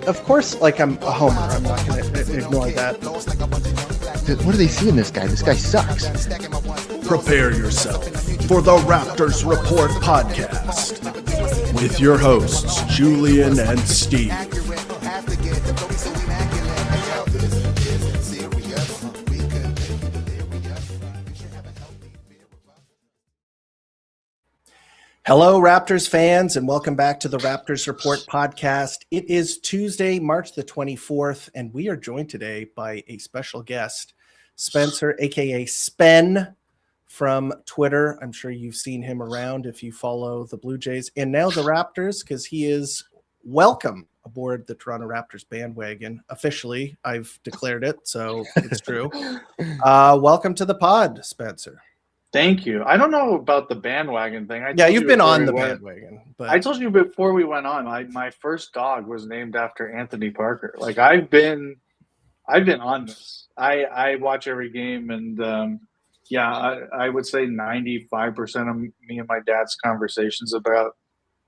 of course, like I'm a homer. I'm not going to ignore that. What do they see in this guy? This guy sucks. Prepare yourself for the Raptors Report podcast with your hosts, Julian and Steve. Hello, Raptors fans, and welcome back to the Raptors Report podcast. It is Tuesday, March the 24th, and we are joined today by a special guest, Spencer, aka Spen from Twitter. I'm sure you've seen him around if you follow the Blue Jays and now the Raptors, because he is welcome aboard the Toronto Raptors bandwagon. Officially, I've declared it, so it's true. Welcome to the pod, Spencer. Thank you. I don't know about the bandwagon thing. You've been on the bandwagon. But I told you before we went on. My first dog was named after Anthony Parker. Like I've been on this. I watch every game, and I would say 95% of me and my dad's conversations about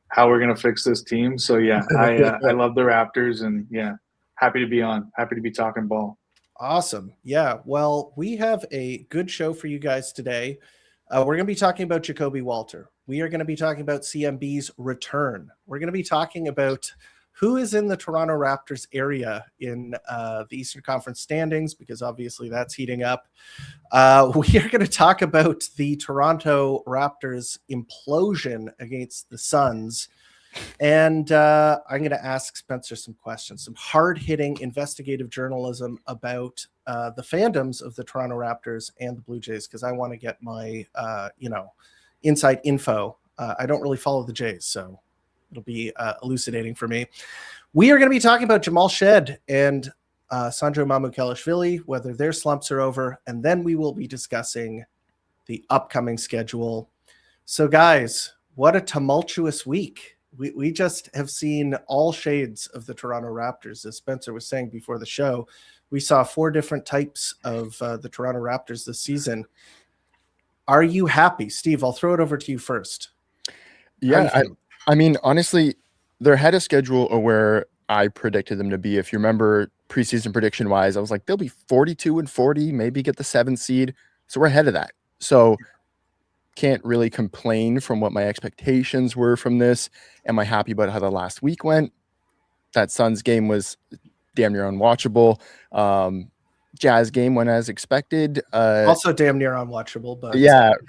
how we're gonna fix this team. So I love the Raptors, and happy to be on. Happy to be talking ball. Awesome. Yeah. Well, we have a good show for you guys today. We're going to be talking about Jacoby Walter. We are going to be talking about CMB's return. We're going to be talking about who is in the Toronto Raptors area in the Eastern Conference standings, because obviously that's heating up. We are going to talk about the Toronto Raptors implosion against the Suns. And I'm going to ask Spencer some questions, some hard-hitting investigative journalism about the fandoms of the Toronto Raptors and the Blue Jays, because I want to get my, inside info. I don't really follow the Jays, so it'll be elucidating for me. We are going to be talking about Jamal Shead and Sandro Mamukelashvili, whether their slumps are over, and then we will be discussing the upcoming schedule. So, guys, what a tumultuous week. We just have seen all shades of the Toronto Raptors. As Spencer was saying before the show, we saw 4 different types of the Toronto Raptors this season. Are you happy? Steve, I'll throw it over to you first. Yeah, I mean, honestly, they're ahead of schedule or where I predicted them to be. If you remember preseason prediction-wise, I was like, they'll be 42-40, maybe get the 7th seed. So we're ahead of that. So can't really complain from what my expectations were from this. Am I happy about how the last week went? That Suns game was damn near unwatchable. Jazz game went as expected. Also damn near unwatchable, but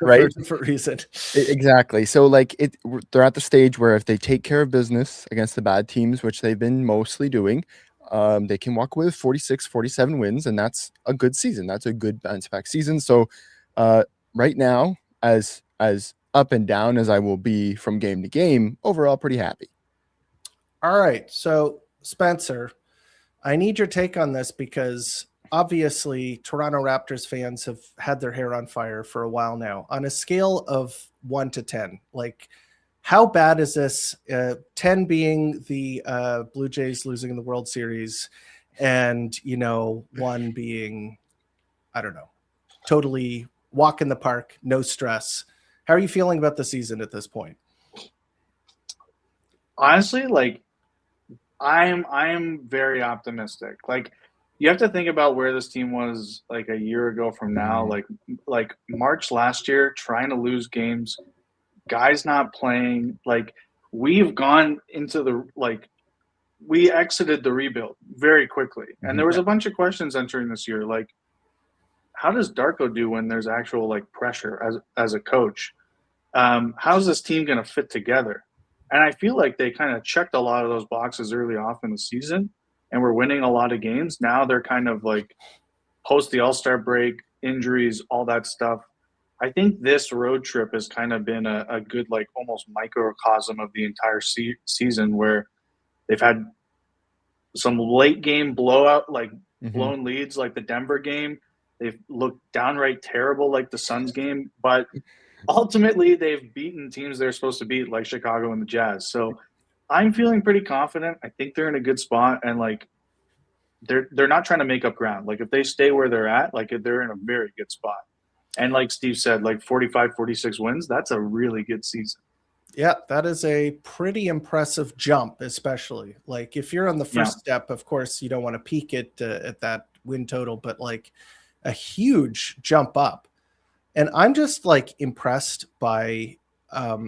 right, for reason. Exactly. So they're at the stage where if they take care of business against the bad teams, which they've been mostly doing, they can walk away with 46, 47 wins, and that's a good season. That's a good bounce back season. So right now, as up and down as I will be from game to game, overall pretty happy. All right. So, Spencer, I need your take on this, because obviously Toronto Raptors fans have had their hair on fire for a while now. On a scale of 1 to 10, like, how bad is this? 10 being the Blue Jays losing the World Series, and 1 being, I don't know, totally walk in the park, no stress. How are you feeling about the season at this point? Honestly, I'm very optimistic. Like, you have to think about where this team was like a year ago from now. Like March last year, trying to lose games, guys not playing. Like, we've gone into we exited the rebuild very quickly, and there was a bunch of questions entering this year, like, how does Darko do when there's actual pressure as a coach? How's this team going to fit together? And I feel like they kind of checked a lot of those boxes early off in the season, and we're winning a lot of games. Now they're kind of post the All-Star break, injuries, all that stuff. I think this road trip has kind of been a good almost microcosm of the entire season, where they've had some late game blowout, blown leads, like the Denver game. They've looked downright terrible, like the Suns game, but ultimately they've beaten teams they're supposed to beat, like Chicago and the Jazz. So I'm feeling pretty confident. I think they're in a good spot, and they're not trying to make up ground. If they stay where they're at, they're in a very good spot. And like Steve said, 45, 46 wins, that's a really good season. Yeah, that is a pretty impressive jump, especially like if you're on the first step, of course, you don't want to peak it at that win total, but like a huge jump up. And I'm just like impressed by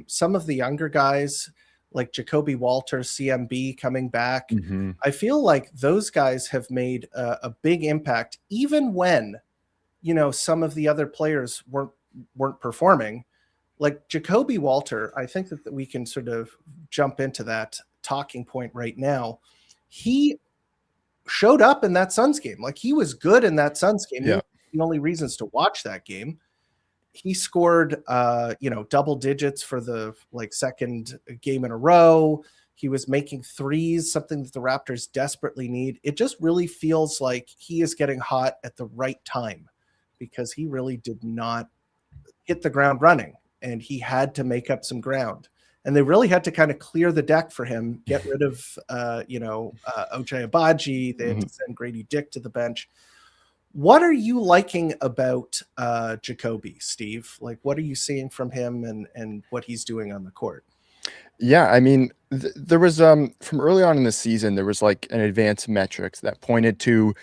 some of the younger guys like Jacoby Walter, CMB coming back. Mm-hmm. I feel like those guys have made a big impact, even when, you know, some of the other players weren't performing. Like Jacoby Walter, I think that we can sort of jump into that talking point right now. He showed up in that Suns game. Like he was good in that Suns game. Yeah. The only reasons to watch that game. He scored, double digits for the like second game in a row. He was making threes, something that the Raptors desperately need. It just really feels like he is getting hot at the right time because he really did not hit the ground running and he had to make up some ground. And they really had to kind of clear the deck for him, get rid of, Ochai Agbaji. They had to send Grady Dick to the bench. What are you liking about Jacoby, Steve? Like, what are you seeing from him and what he's doing on the court? Yeah, I mean, there was from early on in the season, there was like an advanced metrics that pointed to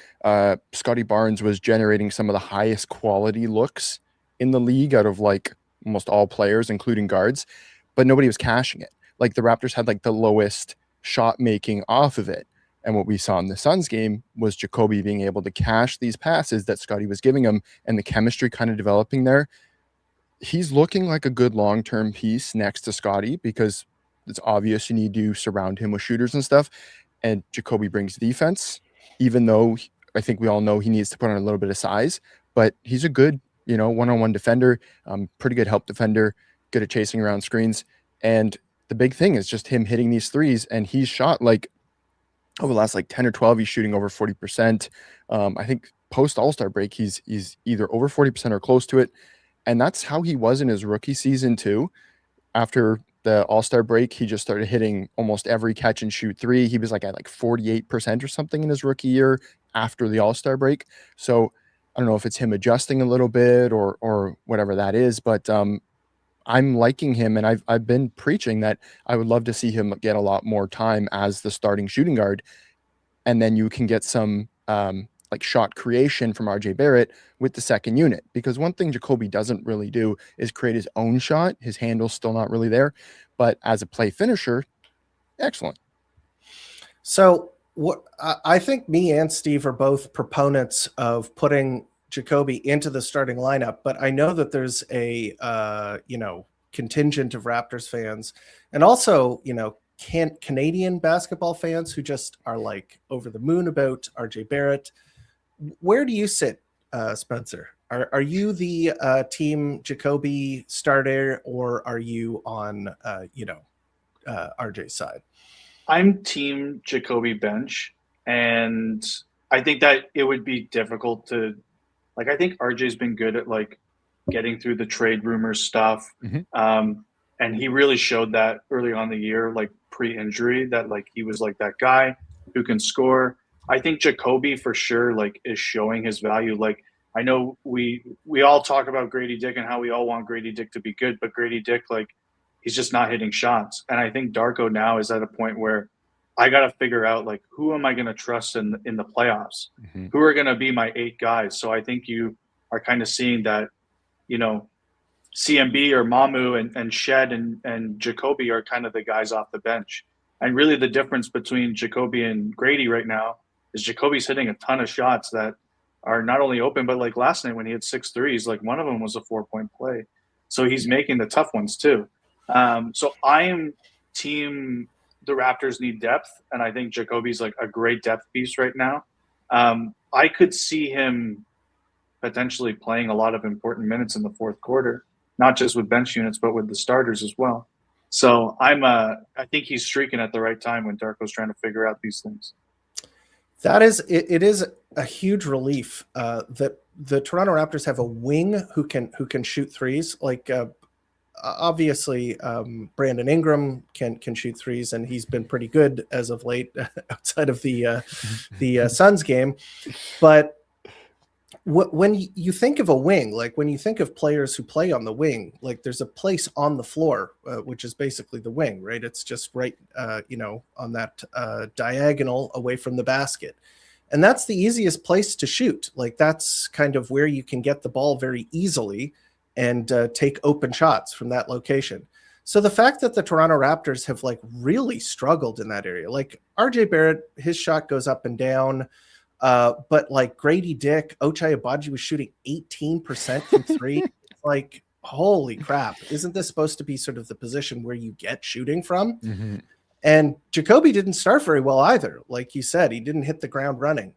Scotty Barnes was generating some of the highest quality looks in the league out of like almost all players, including guards, but nobody was cashing it. Like the Raptors had like the lowest shot making off of it. And what we saw in the Suns game was Jacoby being able to cash these passes that Scotty was giving him and the chemistry kind of developing there. He's looking like a good long-term piece next to Scotty because it's obvious you need to surround him with shooters and stuff. And Jacoby brings defense, even though I think we all know he needs to put on a little bit of size, but he's a good, one-on-one defender, pretty good help defender, good at chasing around screens. And the big thing is just him hitting these threes. And he's shot like over the last like 10 or 12, he's shooting over 40%. I think post All-Star break, he's either over 40% or close to it. And that's how he was in his rookie season too. After the All-Star break, he just started hitting almost every catch and shoot three. He was like at like 48% or something in his rookie year after the All-Star break. So I don't know if it's him adjusting a little bit or whatever that is, but I'm liking him, and I've been preaching that I would love to see him get a lot more time as the starting shooting guard, and then you can get some like shot creation from RJ Barrett with the second unit. Because one thing Jacoby doesn't really do is create his own shot. His handle's still not really there, but as a play finisher, excellent. So what I think me and Steve are both proponents of putting Jacoby into the starting lineup, but I know that there's a contingent of Raptors fans and also Canadian basketball fans who just are like over the moon about RJ Barrett. Where do you sit, Spencer? Are you the team Jacoby starter, or are you on RJ's side? I'm team Jacoby bench, and I think that it would be difficult to. Like, I think RJ's been good at like getting through the trade rumors stuff. And he really showed that early on in the year, like pre-injury, that like he was like that guy who can score. I think Jacoby for sure like is showing his value. Like I know we all talk about Grady Dick and how we all want Grady Dick to be good, but Grady Dick, like he's just not hitting shots. And I think Darko now is at a point where I got to figure out like who am I going to trust in the playoffs? Who are going to be my 8 guys? So I think you are kind of seeing that, CMB or Mamu and Shead and Jacoby are kind of the guys off the bench. And really the difference between Jacoby and Grady right now is Jacoby's hitting a ton of shots that are not only open, but like last night when he had 6 threes, like one of them was a 4-point play. So he's making the tough ones too. So I am team the Raptors need depth, and I think Jacoby's like a great depth piece right now. I could see him potentially playing a lot of important minutes in the fourth quarter, not just with bench units, but with the starters as well. So I think he's streaking at the right time when Darko's trying to figure out these things. That is, it is a huge relief that the Toronto Raptors have a wing who can shoot threes. Like obviously, Brandon Ingram can shoot threes, and he's been pretty good as of late outside of the Suns game. But when you think of a wing, like when you think of players who play on the wing, like there's a place on the floor, which is basically the wing, right? It's just right, on that diagonal away from the basket. And that's the easiest place to shoot. Like that's kind of where you can get the ball very easily and take open shots from that location. So the fact that the Toronto Raptors have like really struggled in that area, like RJ Barrett, his shot goes up and down. But like Grady Dick, Ochai Agbaji was shooting 18% from three. Like, holy crap. Isn't this supposed to be sort of the position where you get shooting from? Mm-hmm. And Jacoby didn't start very well either. Like you said, he didn't hit the ground running.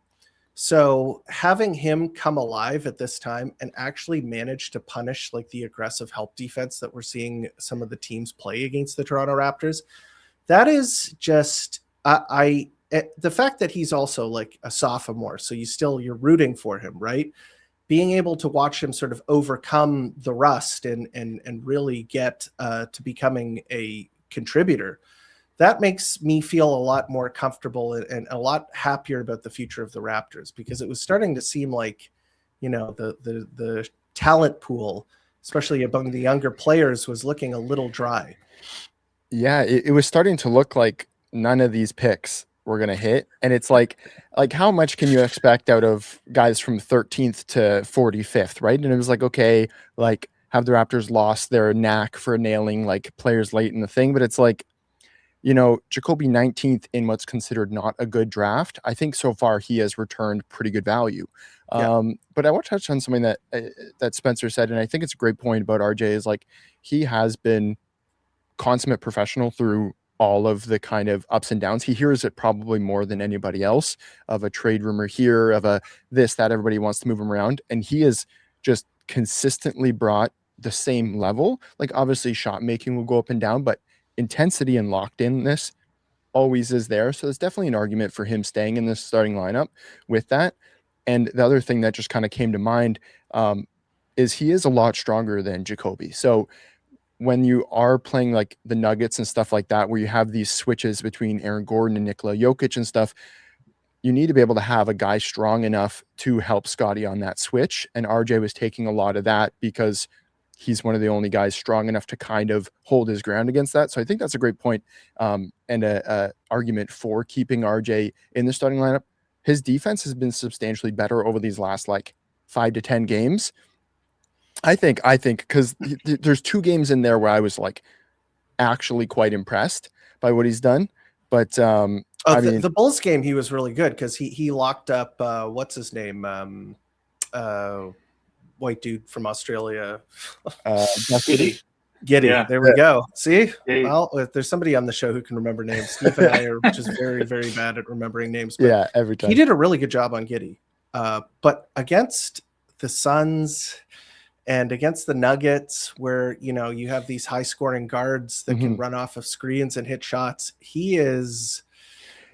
So having him come alive at this time and actually manage to punish like the aggressive help defense that we're seeing some of the teams play against the Toronto Raptors, that is just, the fact that he's also like a sophomore, so you're rooting for him, right? Being able to watch him sort of overcome the rust and really get to becoming a contributor, that makes me feel a lot more comfortable and a lot happier about the future of the Raptors, because it was starting to seem like, the talent pool, especially among the younger players, was looking a little dry. Yeah, it was starting to look like none of these picks were going to hit. And it's like how much can you expect out of guys from 13th to 45th, right? And it was like, okay, like have the Raptors lost their knack for nailing like players late in the thing? But it's like, Jacoby 19th in what's considered not a good draft. I think so far he has returned pretty good value. Yeah. But I want to touch on something that Spencer said, and I think it's a great point about RJ, is like he has been consummate professional through all of the kind of ups and downs. He hears it probably more than anybody else, of a trade rumor here, of a this, that, everybody wants to move him around. And he has just consistently brought the same level. Like obviously shot making will go up and down, but intensity and locked inness always is there. So there's definitely an argument for him staying in this starting lineup with that. And the other thing that just kind of came to mind is he is a lot stronger than Jacoby. So when you are playing like the Nuggets and stuff like that, where you have these switches between Aaron Gordon and Nikola Jokic and stuff, you need to be able to have a guy strong enough to help Scotty on that switch. And RJ was taking a lot of that because he's one of the only guys strong enough to kind of hold his ground against that. So I think that's a great point, and a argument for keeping RJ in the starting lineup. His defense has been substantially better over these last like 5 to 10 games. I think because there's 2 games in there where I was like actually quite impressed by what he's done. But I mean, the Bulls game, he was really good because he locked up what's his name, white dude from Australia, Giddy. Yeah. There we go. See, well, if there's somebody on the show who can remember names. Steve and I are just very, very bad at remembering names. But yeah, every time he did a really good job on Giddy, but against the Suns and against the Nuggets, where you have these high-scoring guards that can run off of screens and hit shots, the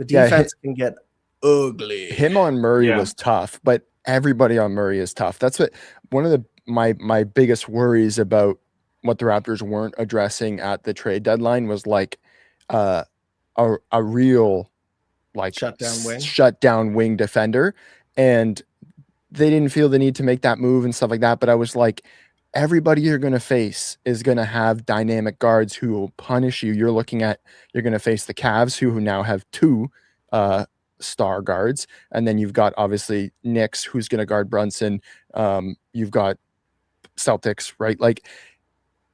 defense can get ugly. Him on Murray was tough, but everybody on Murray is tough. That's what one of my biggest worries about what the Raptors weren't addressing at the trade deadline was like a real like shutdown wing defender, and they didn't feel the need to make that move and stuff like that. But I was like, everybody you're going to face is going to have dynamic guards who will punish you. You're going to face the Cavs, who now have 2 star guards. And then you've got obviously Knicks, who's going to guard Brunson. You've got Celtics, right? Like,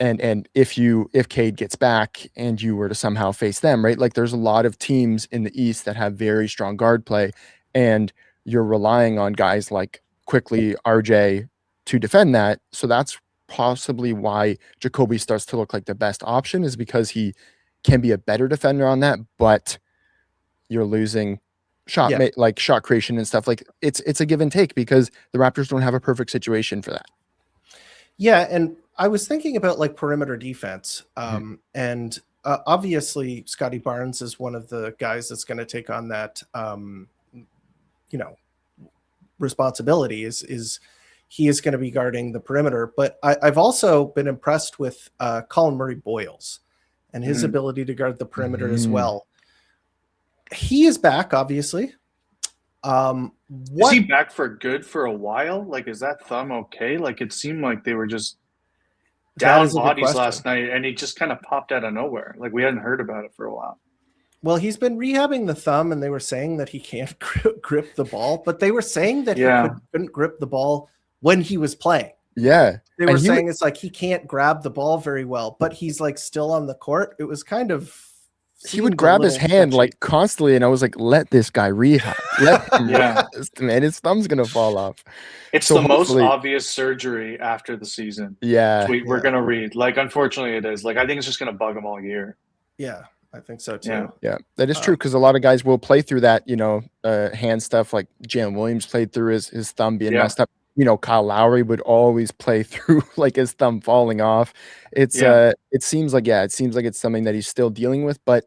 and if Cade gets back and you were to somehow face them, right? Like there's a lot of teams in the East that have very strong guard play, and you're relying on guys like Quickly, RJ to defend that. So that's possibly why Jacoby starts to look like the best option, is because he can be a better defender on that, but you're losing shot creation and stuff. Like it's a give and take, because the Raptors don't have a perfect situation for that. Yeah. And I was thinking about like perimeter defense. And obviously Scotty Barnes is one of the guys that's going to take on that, responsibility is he is going to be guarding the perimeter. But I've also been impressed with Colin Murray-Boyles and his ability to guard the perimeter as well. He is back, obviously. Is he back for good for a while? Like, is that thumb okay? Like, it seemed like they were just down bodies last night, and he just kind of popped out of nowhere. Like, we hadn't heard about it for a while. Well, he's been rehabbing the thumb, and they were saying that he can't grip the ball, but they were saying that he couldn't grip the ball when he was playing. Yeah. They were saying it's like he can't grab the ball very well, but he's like still on the court. It was kind of... He would grab his hand like constantly, and I was like, let this guy rehab. Let him rest, man. His thumb's going to fall off. It's the most obvious surgery after the season. Yeah. Tweet we're going to read. Like, unfortunately, it is. Like, I think it's just going to bug him all year. Yeah. I think so too. Yeah, that is true, because a lot of guys will play through that, hand stuff. Like Jalen Williams played through his thumb being messed up. Kyle Lowry would always play through like his thumb falling off. It seems like it's something that he's still dealing with, but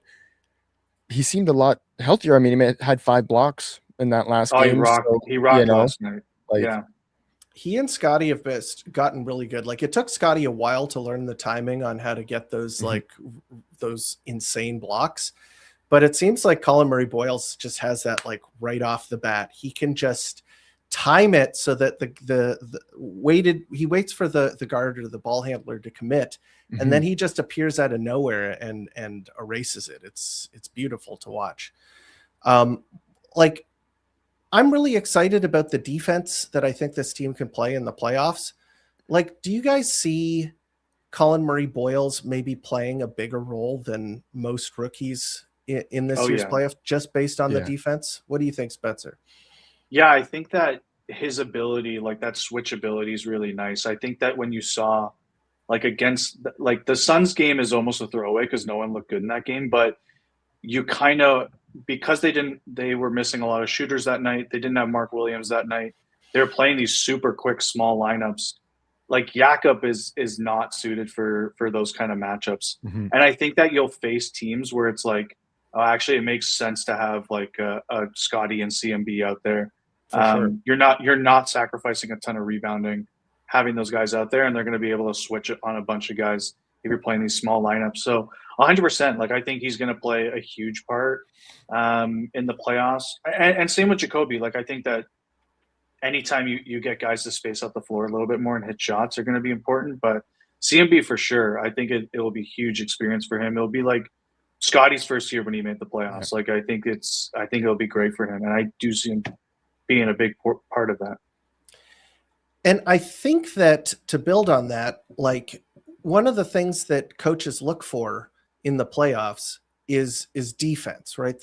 he seemed a lot healthier. I mean, he had 5 blocks in that last game. He rocked last night. He and Scotty have gotten really good. Like, it took Scotty a while to learn the timing on how to get those those insane blocks, but it seems like Colin Murray-Boyles just has that like right off the bat. He can just time it so that he waits for the guard or the ball handler to commit, and then he just appears out of nowhere and erases it. It's beautiful to watch. Like, I'm really excited about the defense that I think this team can play in the playoffs. Like, do you guys see Colin Murray-Boyles maybe playing a bigger role than most rookies in this year's playoff, just based on the defense? What do you think, Spencer? Yeah, I think that his ability, like that switch ability, is really nice. I think that when you saw, like, against, like, the Suns game is almost a throwaway because no one looked good in that game, but you kind of, because they were missing a lot of shooters that night. They didn't have Mark Williams that night. They were playing these super quick, small lineups. Like, Jakob is not suited for those kind of matchups. And I think that you'll face teams where it's like, actually, it makes sense to have like a Scotty and CMB out there. Sure. You're not sacrificing a ton of rebounding, having those guys out there, and they're going to be able to switch it on a bunch of guys if you're playing these small lineups. So 100%, like, I think he's going to play a huge part in the playoffs. And same with Jacoby. Like, I think that anytime you get guys to space out the floor a little bit more and hit shots are going to be important. But CMB for sure, I think it will be a huge experience for him. It'll be like Scotty's first year when he made the playoffs. Like, I think it'll be great for him, and I do see him being a big part of that. And I think that, to build on that, like, one of the things that coaches look for in the playoffs is defense, right?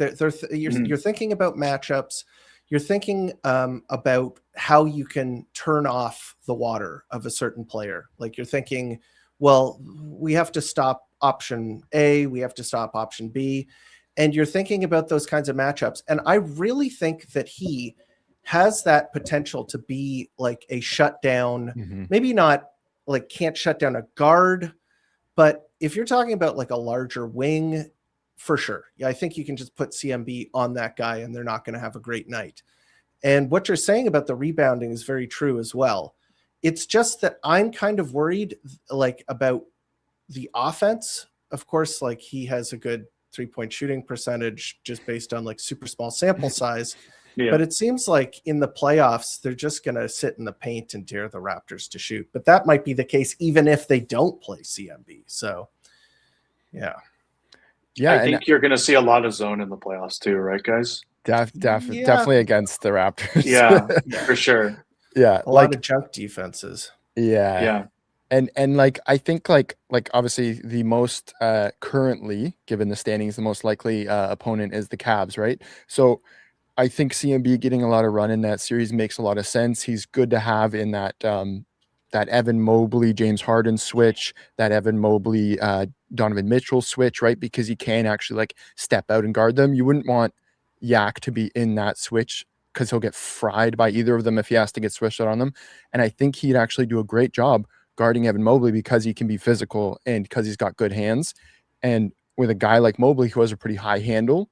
You're thinking about matchups. You're thinking about how you can turn off the water of a certain player. Like, you're thinking, well, we have to stop option A, we have to stop option B. And you're thinking about those kinds of matchups. And I really think that he has that potential to be like a shutdown, maybe not like can't shut down a guard, but if you're talking about like a larger wing, for sure. Yeah, I think you can just put CMB on that guy and they're not going to have a great night. And what you're saying about the rebounding is very true as well. It's just that I'm kind of worried, like, about the offense. Of course, like, he has a good 3-point shooting percentage just based on like super small sample size. But it seems like in the playoffs, they're just going to sit in the paint and dare the Raptors to shoot. But that might be the case even if they don't play CMB. So, yeah. I think you're going to see a lot of zone in the playoffs too, right, guys? Definitely against the Raptors. Yeah, for sure. Yeah, a lot of junk defenses. Yeah. And like, I think like obviously the most currently, given the standings, the most likely opponent is the Cavs, right? So I think CMB getting a lot of run in that series makes a lot of sense. He's good to have in that that Evan Mobley, James Harden switch, that Evan Mobley, Donovan Mitchell switch, right? Because he can actually like step out and guard them. You wouldn't want Yak to be in that switch because he'll get fried by either of them if he has to get switched out on them. And I think he'd actually do a great job guarding Evan Mobley because he can be physical and because he's got good hands. And with a guy like Mobley who has a pretty high handle,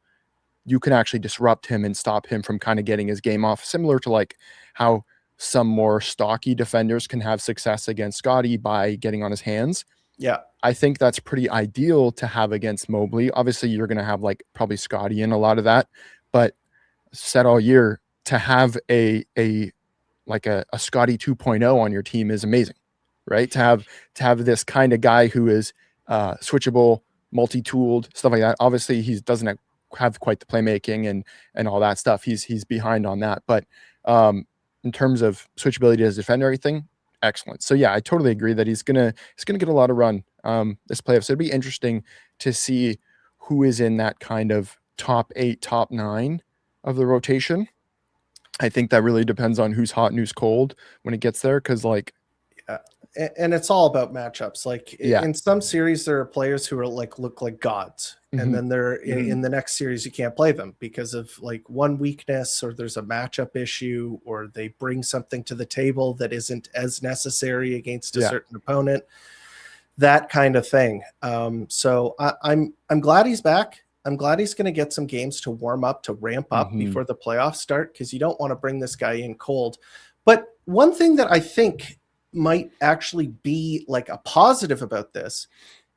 you can actually disrupt him and stop him from kind of getting his game off, similar to like how some more stocky defenders can have success against Scotty by getting on his hands. Yeah. I think that's pretty ideal to have against Mobley. Obviously, you're going to have like probably Scotty in a lot of that, but said all year, to have a Scotty 2.0 on your team is amazing, right? To have this kind of guy who is switchable, multi-tooled, stuff like that. Obviously, he doesn't have quite the playmaking and all that stuff. He's behind on that, but in terms of switchability as a defender, everything excellent. So yeah, I totally agree that he's gonna get a lot of run this playoff. So it'd be interesting to see who is in that kind of top 8, top 9 of the rotation. I think that really depends on who's hot and who's cold when it gets there, because and it's all about matchups. Like in some series, there are players who are look like gods, and then they're in the next series you can't play them because of like one weakness, or there's a matchup issue, or they bring something to the table that isn't as necessary against a certain opponent. That kind of thing. So I'm glad he's back. I'm glad he's going to get some games to warm up, to ramp up before the playoffs start, because you don't want to bring this guy in cold. But one thing that I think might actually be like a positive about this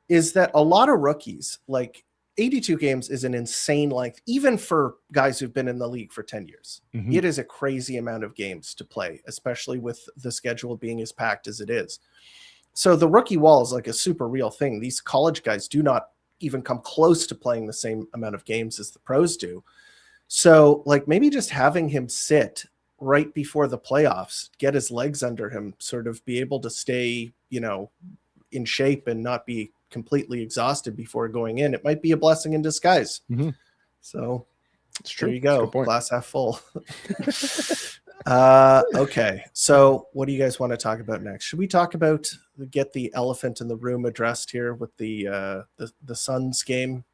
is that a lot of rookies, like 82 games is an insane length, even for guys who've been in the league for 10 years. It is a crazy amount of games to play, especially with the schedule being as packed as it is. So the rookie wall is like a super real thing. These college guys do not even come close to playing the same amount of games as the pros do. So like maybe just having him sit right before the playoffs, get his legs under him, sort of be able to stay, in shape and not be completely exhausted before going in. It might be a blessing in disguise. So it's true. There you go. Glass half full. Okay. So what do you guys want to talk about next? Should we talk about get the elephant in the room addressed here with the Suns game?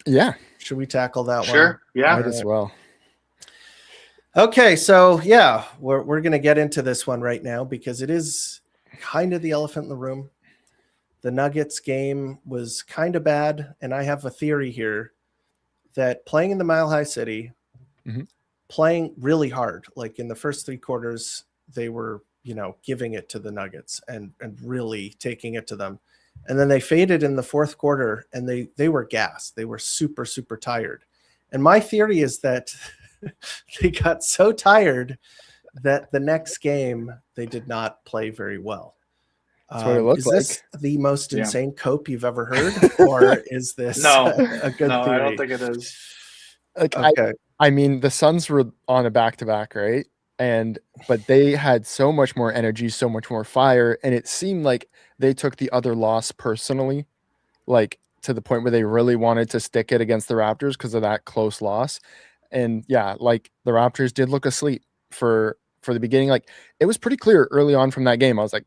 Yeah. Should we tackle that one? Sure. Yeah. Might as well. Okay. So yeah, we're going to get into this one right now because it is kind of the elephant in the room. The Nuggets game was kind of bad. And I have a theory here that playing in the Mile High City, playing really hard, like in the first 3 quarters, they were, giving it to the Nuggets and really taking it to them. And then they faded in the 4th quarter and they were gassed. They were super, super tired. And my theory is that they got so tired that the next game they did not play very well. That's what it looked like. Is this the most insane cope you've ever heard? Or is this a good theory? No, I don't think it is. Okay. I mean, the Suns were on a back-to-back, right? But they had so much more energy, so much more fire, and it seemed like they took the other loss personally, like to the point where they really wanted to stick it against the Raptors because of that close loss. And yeah, like the Raptors did look asleep for the beginning. Like it was pretty clear early on from that game. I was like,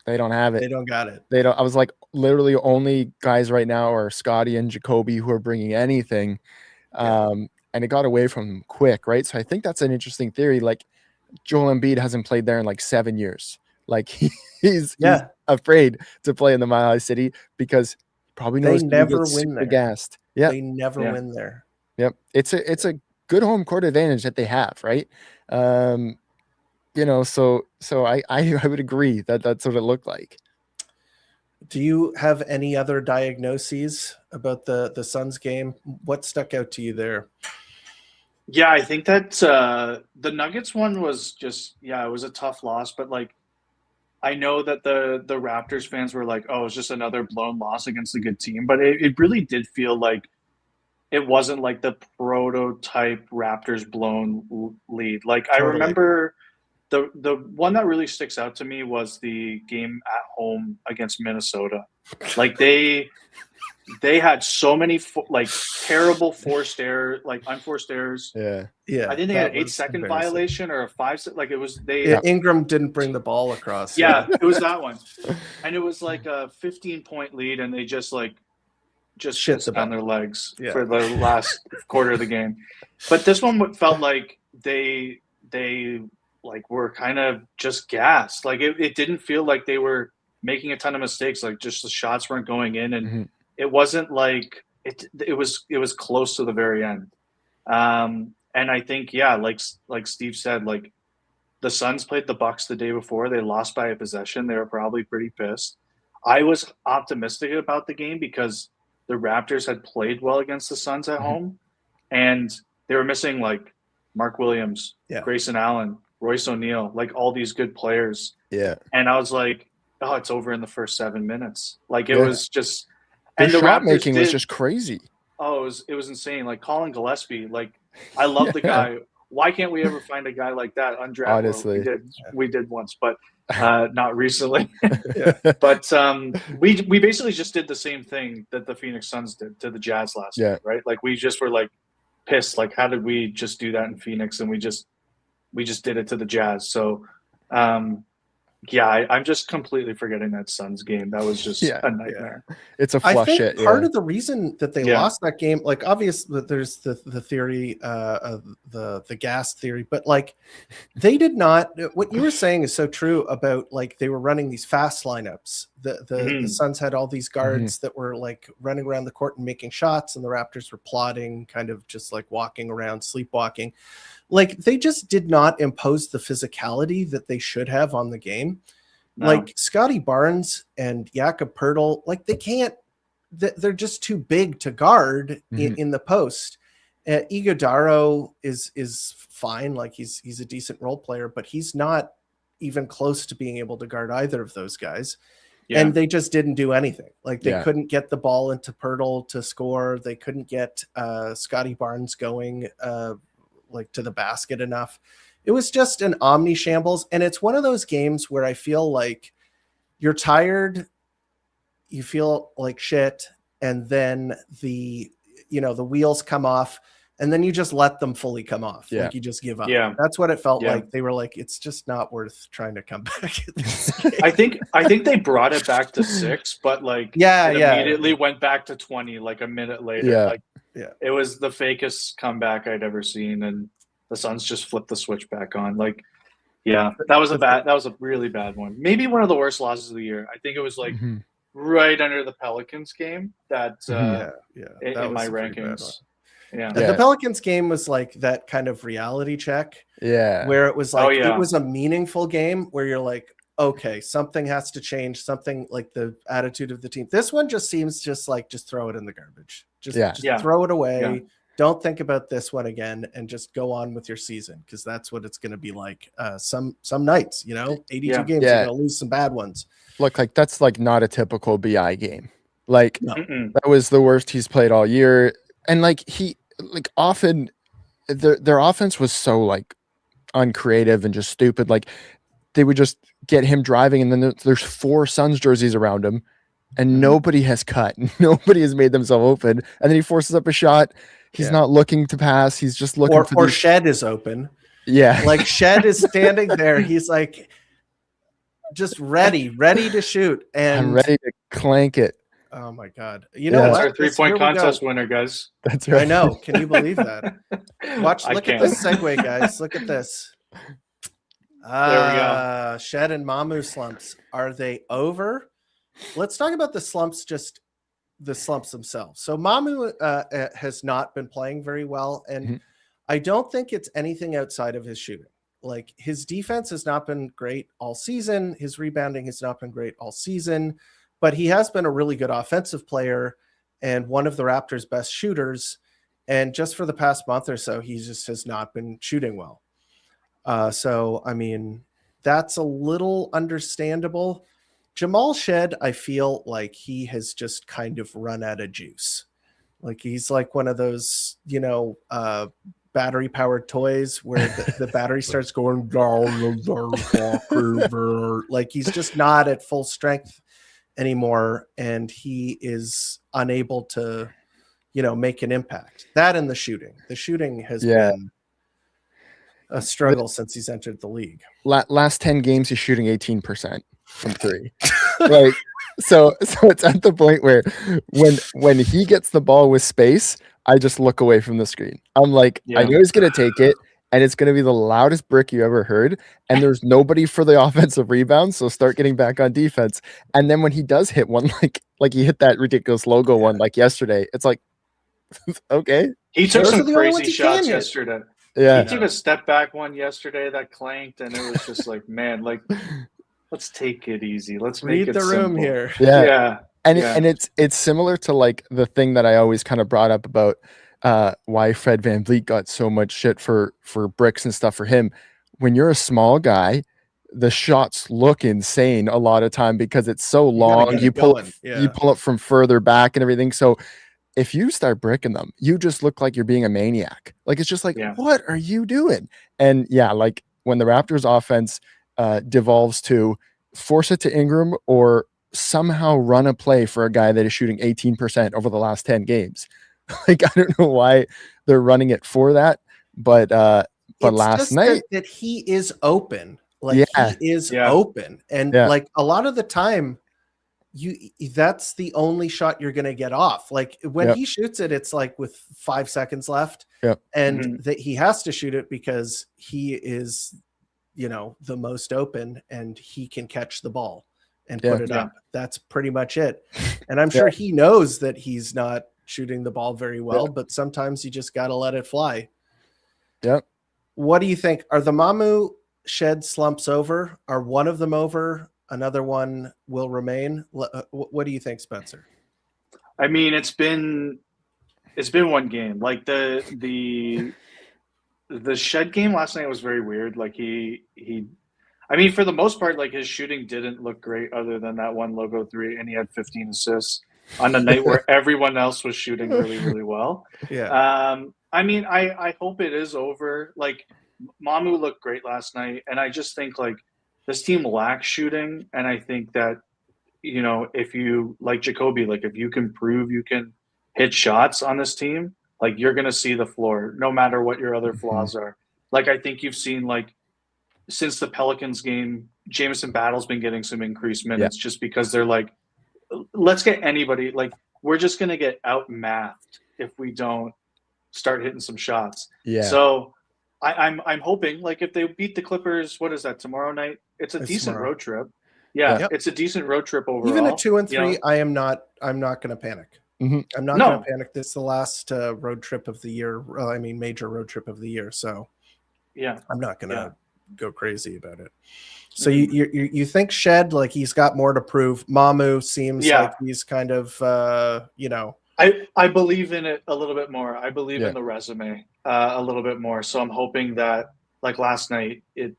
they don't have it. They don't got it. They don't. I was like, literally only guys right now are Scotty and Jacoby who are bringing anything. And it got away from them quick, right? So I think that's an interesting theory. Like Joel Embiid hasn't played there in like 7 years. Like he's afraid to play in the Mile High City because he probably knows they never win there. Gassed. Yeah, they never win there. Yep, it's a good home court advantage that they have, right? So I would agree that that's what it looked like. Do you have any other diagnoses about the Suns game? What stuck out to you there? Yeah, I think that the Nuggets one was just, it was a tough loss. But, like, I know that the Raptors fans were like, oh, it's just another blown loss against a good team. But it really did feel like it wasn't like the prototype Raptors blown lead. Like, totally. I remember the one that really sticks out to me was the game at home against Minnesota. Like they had so many terrible forced errors, like unforced errors. Yeah. I think they had an 8-second violation or a 5. Like it was Ingram didn't bring the ball across. Yeah, it was that one, and it was like a 15-point lead, and they just shit on their legs for the last quarter of the game. But this one felt like they like were kind of just gassed. Like it didn't feel like they were making a ton of mistakes. Like just the shots weren't going in, and it wasn't like it was close to the very end. And I think like Steve said, like the Suns played the Bucks the day before. They lost by a possession. They were probably pretty pissed. I was optimistic about the game because the Raptors had played well against the Suns at home, and they were missing like Mark Williams, Grayson Allen, Royce O'Neal, like all these good players. Yeah. And I was like, oh, it's over in the first 7 minutes. Like it was just, and the shot making was just crazy. Oh, it was insane. Like Colin Gillespie, like I love the guy. Why can't we ever find a guy like that undrafted? Honestly, we did once, but not recently. But we basically just did the same thing that the Phoenix Suns did to the Jazz last night, right? Like we just were like pissed. Like how did we just do that in Phoenix? And we just did it to the Jazz. So I'm just completely forgetting that Suns game. That was just a nightmare. It's a flush. I think part of the reason that they lost that game, like obviously there's the theory of the gas theory, but like they did not. What you were saying is so true about like they were running these fast lineups. The Suns had all these guards that were like running around the court and making shots, and the Raptors were plotting, kind of just like walking around, sleepwalking. Like they just did not impose the physicality that they should have on the game. No. Like Scotty Barnes and Jakob Poeltl, like they can't, they're just too big to guard in the post. Iguodaro is fine. Like he's a decent role player, but he's not even close to being able to guard either of those guys. Yeah. And they just didn't do anything. Like they couldn't get the ball into Poeltl to score. They couldn't get Scotty Barnes going like to the basket enough. It was just an omni shambles. And it's one of those games where I feel like you're tired, you feel like shit, and then the wheels come off, and then you just let them fully come off. Yeah. Like you just give up. Yeah. That's what it felt like. They were like, it's just not worth trying to come back at this game. I think they brought it back to 6, but like immediately went back to 20 like a minute later. Yeah. Like it was the fakest comeback I'd ever seen, and the Suns just flipped the switch back on. Like, that was a really bad one. Maybe one of the worst losses of the year. I think it was like right under the Pelicans game that in my rankings. Yeah. The Pelicans game was like that kind of reality check. Yeah. Where it was like it was a meaningful game where you're like, okay, something has to change, something like the attitude of the team. This one just seems just throw it in the garbage. Just throw it away. Yeah. Don't think about this one again and just go on with your season, because that's what it's going to be like some nights, 82 games, you're going to lose some bad ones. Look, like that's like not a typical BI game. Like that was the worst he's played all year. And like often their offense was so like uncreative and just stupid. Like they would just get him driving, and then there's 4 Suns jerseys around him, and nobody has cut. Nobody has made themselves open. And then he forces up a shot. He's not looking to pass. He's just looking or Shed is open. Yeah. Like Shed is standing there. He's like just ready to shoot. And I'm ready to clank it. Oh my God. You know what? Our 3-point contest winner, guys. That's right. I know. Can you believe that? Look at this segue, guys. Look at this. There we go. Shead and Mamu slumps. Are they over? Let's talk about the slumps, just the slumps themselves. So Mamu has not been playing very well, and I don't think it's anything outside of his shooting. Like his defense has not been great all season. His rebounding has not been great all season, but he has been a really good offensive player and one of the Raptors' best shooters. And just for the past month or so, he just has not been shooting well. So, I mean, that's a little understandable. Jamal Shead, I feel like he has just kind of run out of juice. Like he's like one of those, battery powered toys where the battery starts going down. Like he's just not at full strength anymore, and he is unable to, make an impact. That and the shooting has been a struggle since he's entered the league. Last 10 games, he's shooting 18% from 3. Like, so it's at the point where when he gets the ball with space, I just look away from the screen. I'm like, I know he's going to take it, and it's going to be the loudest brick you ever heard, and there's nobody for the offensive rebound, so start getting back on defense. And then when he does hit one, like he hit that ridiculous logo one like yesterday, it's like, okay. He took some crazy shots yesterday. Yeah. He took a step back one yesterday that clanked, and it was just like, man, like, let's take it easy. Let's make read it the room simple. here. Yeah. And it's similar to like the thing that I always kind of brought up about why Fred VanVleet got so much shit for bricks and stuff for him. When you're a small guy, the shots look insane a lot of time because it's so long. You pull up from further back and everything. So if you start bricking them, you just look like you're being a maniac. Like, it's just like, what are you doing? And yeah, like when the Raptors offense devolves to force it to Ingram or somehow run a play for a guy that is shooting 18% over the last 10 games. Like, I don't know why they're running it for that, but last night that he is open. Like, he is open. And like a lot of the time, that's the only shot you're going to get off. Like when he shoots it, it's like with 5 seconds left and that he has to shoot it because he is, the most open and he can catch the ball and put it up. That's pretty much it. And I'm sure he knows that he's not shooting the ball very well, but sometimes you just got to let it fly. Yep. What do you think? Are the Mamu Shed slumps over? Are one of them over? Another one will remain. What do you think, Spencer? I mean, it's been one game. Like the Shed game last night was very weird. Like I mean, for the most part, like his shooting didn't look great other than that one logo 3, and he had 15 assists on a night where everyone else was shooting really, really well. Yeah. I mean, I hope it is over. Like Mamu looked great last night, and I just think like this team lacks shooting, and I think that if you like Jacoby, like if you can prove you can hit shots on this team, like you're gonna see the floor, no matter what your other flaws are. Like I think you've seen like since the Pelicans game, Jamison Battle's been getting some increased minutes just because they're like, let's get anybody. Like we're just gonna get outmathed if we don't start hitting some shots. Yeah. So I'm hoping like if they beat the Clippers, what is that tomorrow night? It's decent road trip. Yeah, it's a decent road trip overall. Even at 2 and 3, I'm not going to panic. I'm not going to panic. This is the last road trip of the year. Well, I mean, major road trip of the year. So I'm not going to go crazy about it. So you think Shed, like he's got more to prove. Mamu seems like he's kind of, I believe in it a little bit more. I believe in the resume a little bit more. So I'm hoping that like last night, it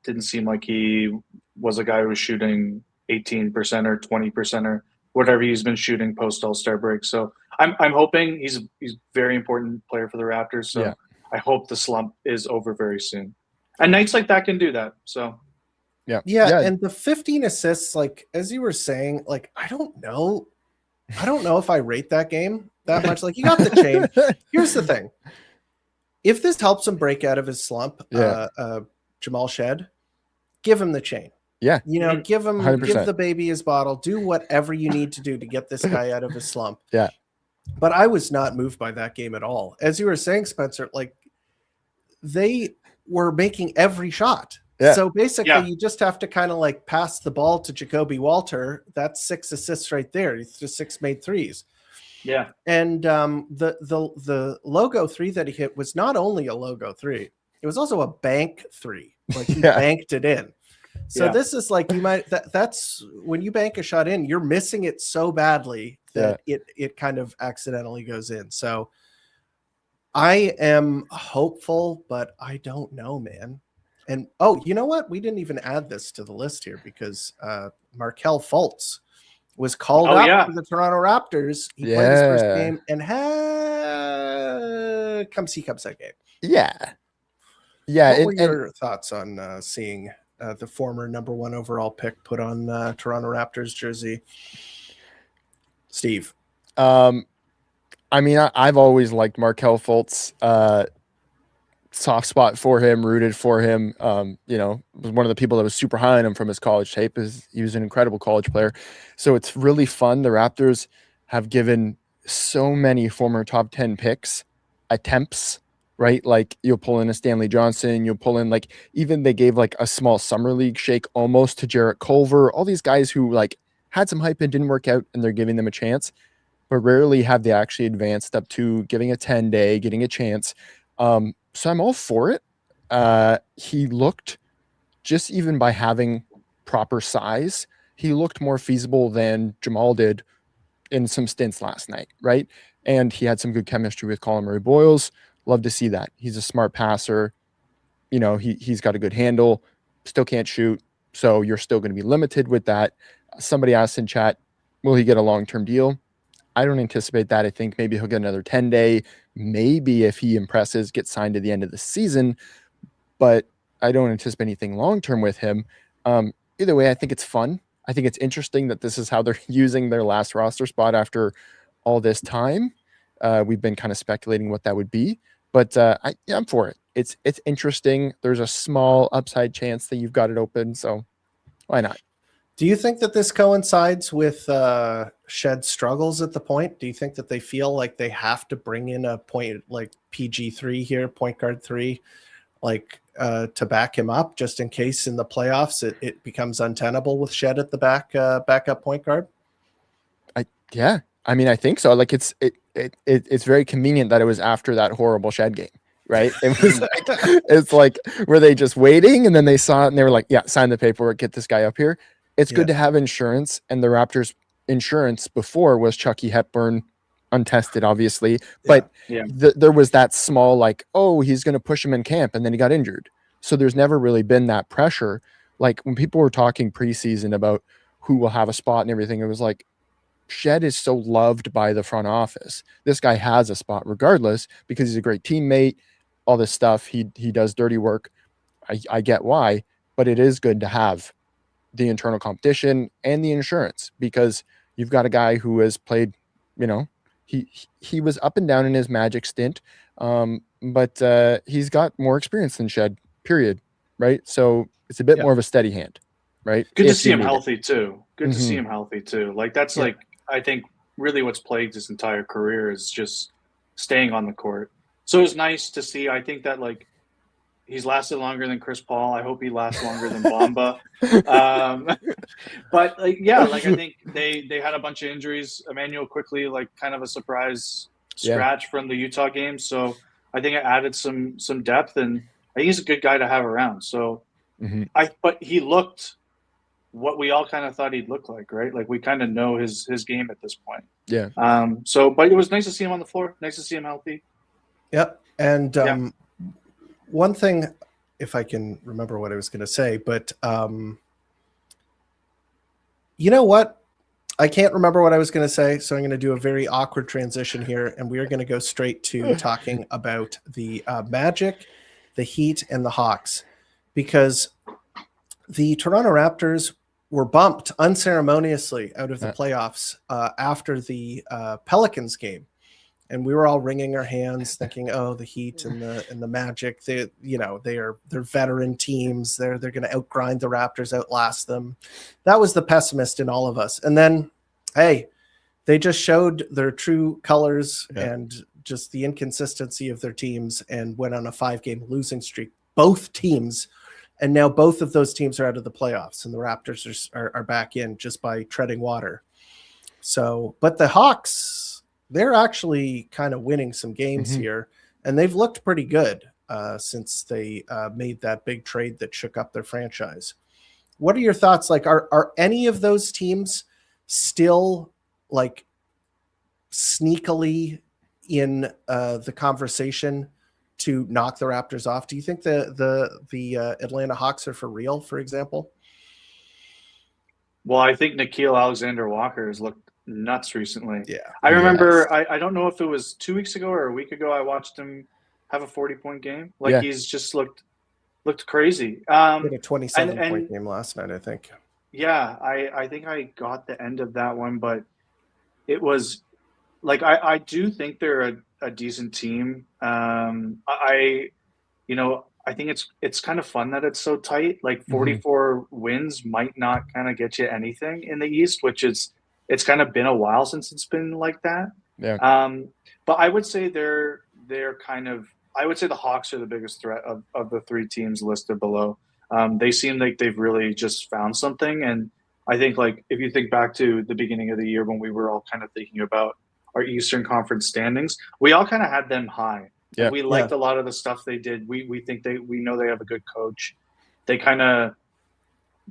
didn't seem like he was a guy who was shooting 18% or 20% or whatever he's been shooting post All-Star break. So I'm hoping he's a very important player for the Raptors. So I hope the slump is over very soon. And nights like that can do that. So yeah. And the 15 assists, like as you were saying, like I don't know if I rate that game that much. Like you got the chain. Here's the thing. If this helps him break out of his slump, Jamal Shed, give him the chain. Yeah. Give him 100%. Give the baby his bottle. Do whatever you need to do to get this guy out of his slump. Yeah. But I was not moved by that game at all. As you were saying, Spencer, like they were making every shot. Yeah. So basically you just have to kind of like pass the ball to Jacoby Walter. That's 6 assists right there. It's just 6 made threes. Yeah. And the logo 3 that he hit was not only a logo 3, it was also a bank 3. Like he banked it in. So this is like you might that's when you bank a shot in, you're missing it so badly that it kind of accidentally goes in. So I am hopeful, but I don't know, man. And you know what? We didn't even add this to the list here because Markelle Fultz was called up for the Toronto Raptors. He played his first game and come see that game. Yeah. What were your thoughts on seeing the former number 1 overall pick put on Toronto Raptors jersey? Steve. I mean, I've always liked Markelle Fultz. Soft spot for him, rooted for him. Was one of the people that was super high on him from his college tape. He was an incredible college player. So it's really fun. The Raptors have given so many former top 10 picks attempts, right? Like you'll pull in a Stanley Johnson, you'll pull in like, even they gave like a small summer league shake almost to Jarrett Culver, all these guys who like had some hype and didn't work out and they're giving them a chance, but rarely have they actually advanced up to giving a 10-day, getting a chance. So I'm all for it. He looked, just even by having proper size, he looked more feasible than Jamal did in some stints last night, right? And he had some good chemistry with Colin Murray-Boyles. Love to see that. He's a smart passer. You know, he's got a good handle, still can't shoot. So you're still going to be limited with that. Somebody asked in chat, will he get a long-term deal? I don't anticipate that. I think maybe he'll get another 10-day. Maybe if he impresses, get signed to the end of the season. But I don't anticipate anything long-term with him. Either way, I think it's fun. I think it's interesting that this is how they're using their last roster spot after all this time. We've been kind of speculating what that would be, but I'm for it. It's interesting. There's a small upside chance that you've got it open, so why not? Do you think that this coincides with Shead's struggles at the point? Do you think that they feel like they have to bring in a point like PG3 here, point guard 3, like to back him up just in case in the playoffs it becomes untenable with Shead at the backup point guard? Yeah, I mean, I think so. Like it's very convenient that it was after that horrible Shead game, right? It was like, it's like, were they just waiting and then they saw it and they were like, yeah, sign the paperwork, get this guy up here. It's good to have insurance, and the Raptors' insurance before was Chucky Hepburn, untested, obviously. But there was that small, like, oh, he's going to push him in camp, and then he got injured. So there's never really been that pressure. Like when people were talking preseason about who will have a spot and everything, it was like, Shead is so loved by the front office. This guy has a spot regardless because he's a great teammate, all this stuff. He does dirty work. I get why, but it is good to have the internal competition and the insurance because you've got a guy who has played, you know, he was up and down in his Magic stint, but he's got more experience than Shead, period, right? So it's a bit more of a steady hand, right? Good to see him healthy too. Good to see him healthy too. Like that's like, I think really what's plagued his entire career is just staying on the court. So it was nice to see. I think that like he's lasted longer than Chris Paul. I hope he lasts longer than Bamba. But like, yeah, like I think they had a bunch of injuries. Emmanuel quickly, like kind of a surprise scratch from the Utah game. So I think it added some depth, and I think he's a good guy to have around. So but he looked what we all kind of thought he'd look like, right? Like we kind of know his game at this point. Yeah. But it was nice to see him on the floor. Nice to see him healthy. Yep. And one thing, if I can remember what I was going to say, but you know what? I can't remember what I was going to say, so I'm going to do a very awkward transition here, and we are going to go straight to talking about the Magic, the Heat, and the Hawks, because the Toronto Raptors were bumped unceremoniously out of the playoffs after the Pelicans game. And we were all wringing our hands thinking, oh, the Heat and the Magic, they're veteran teams. They're going to outgrind the Raptors, outlast them. That was the pessimist in all of us. And then, hey, they just showed their true colors and just the inconsistency of their teams and went on a 5-game losing streak. Both teams. And now both of those teams are out of the playoffs, and the Raptors are back in just by treading water. So, but the Hawks, they're actually kind of winning some games here, and they've looked pretty good since they made that big trade that shook up their franchise. What are your thoughts? Like, are any of those teams still like sneakily in the conversation to knock the Raptors off? Do you think the Atlanta Hawks are for real, for example? Well, I think Nickeil Alexander-Walker has looked nuts recently. Yeah, I remember. I don't know if it was 2 weeks ago or a week ago. I watched him have a 40-point game. Like he's just looked crazy. He had a 27-point game last night, I think. Yeah, I think I got the end of that one, but it was like I do think they're a decent team. I think it's kind of fun that it's so tight. Like 44 wins might not kind of get you anything in the East, which is it's kind of been a while since it's been like that. Yeah. But I would say they're kind of I would say the Hawks are the biggest threat of the three teams listed below. They seem like they've really just found something, and I think like if you think back to the beginning of the year when we were all kind of thinking about our Eastern Conference standings, we all kind of had them high. Yeah. We liked a lot of the stuff they did. We think we know they have a good coach. They kind of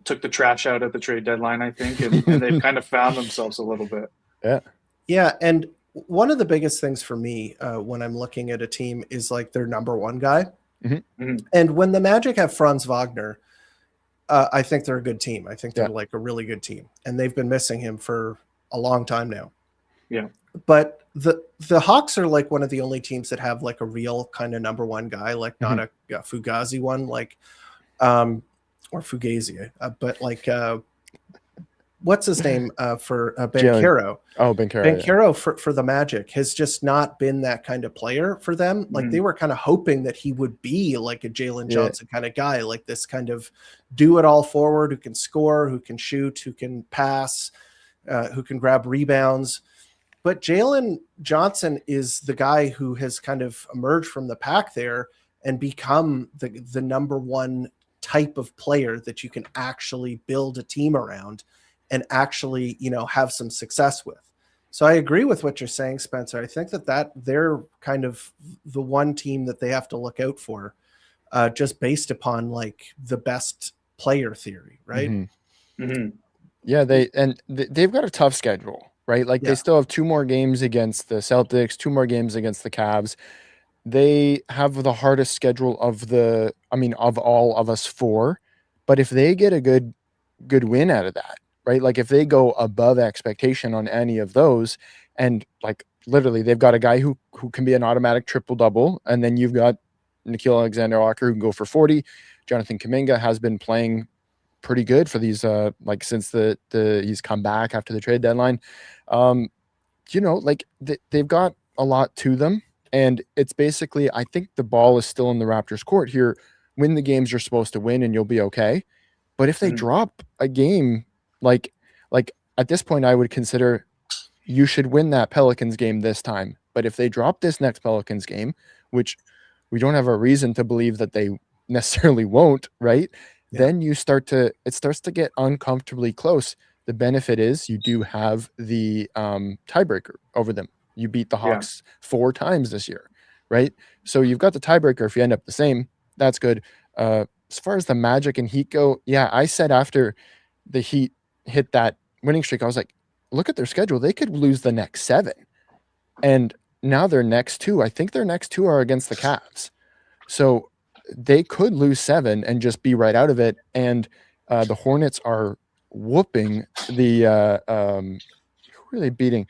took the trash out at the trade deadline, I think, and they've kind of found themselves a little bit. Yeah. Yeah, and one of the biggest things for me when I'm looking at a team is like their number one guy. And when the Magic have Franz Wagner, I think they're a good team. I think they're like a really good team, and they've been missing him for a long time now. Yeah, but the Hawks are like one of the only teams that have like a real kind of number one guy, like not a Fugazi one, like or Fugazi, but like what's his name for Banchero? Oh, Banchero. Banchero for the Magic has just not been that kind of player for them. Like they were kind of hoping that he would be like a Jalen Johnson kind of guy, like this kind of do it all forward who can score, who can shoot, who can pass, who can grab rebounds. But Jalen Johnson is the guy who has kind of emerged from the pack there and become the number one type of player that you can actually build a team around and actually, you know, have some success with. So I agree with what you're saying, Spencer. I think that they're kind of the one team that they have to look out for, just based upon like the best player theory, right? Yeah, they've got a tough schedule, right? Like they still have 2 more games against the Celtics, 2 more games against the Cavs. They have the hardest schedule of all of us 4. But if they get a good win out of that, right? Like if they go above expectation on any of those, and like literally they've got a guy who can be an automatic triple-double, and then you've got Nickeil Alexander-Walker who can go for 40. Jonathan Kuminga has been playing pretty good for these like since he's come back after the trade deadline. You know, like they've got a lot to them, and it's basically, I think the ball is still in the Raptors court here. Win the games you're supposed to win and you'll be okay. But if they drop a game, like at this point I would consider you should win that Pelicans game this time. But if they drop this next Pelicans game, which we don't have a reason to believe that they necessarily won't, right? Then it starts to get uncomfortably close. The benefit is you do have the tiebreaker over them. You beat the Hawks 4 times this year, right? So you've got the tiebreaker if you end up the same. That's good. As far as the Magic and Heat go, I said after the Heat hit that winning streak, I was like, look at their schedule. They could lose the next 7. And now their next 2, I think their next 2 are against the Cavs. So they could lose 7 and just be right out of it. And the Hornets are whooping the who are they beating?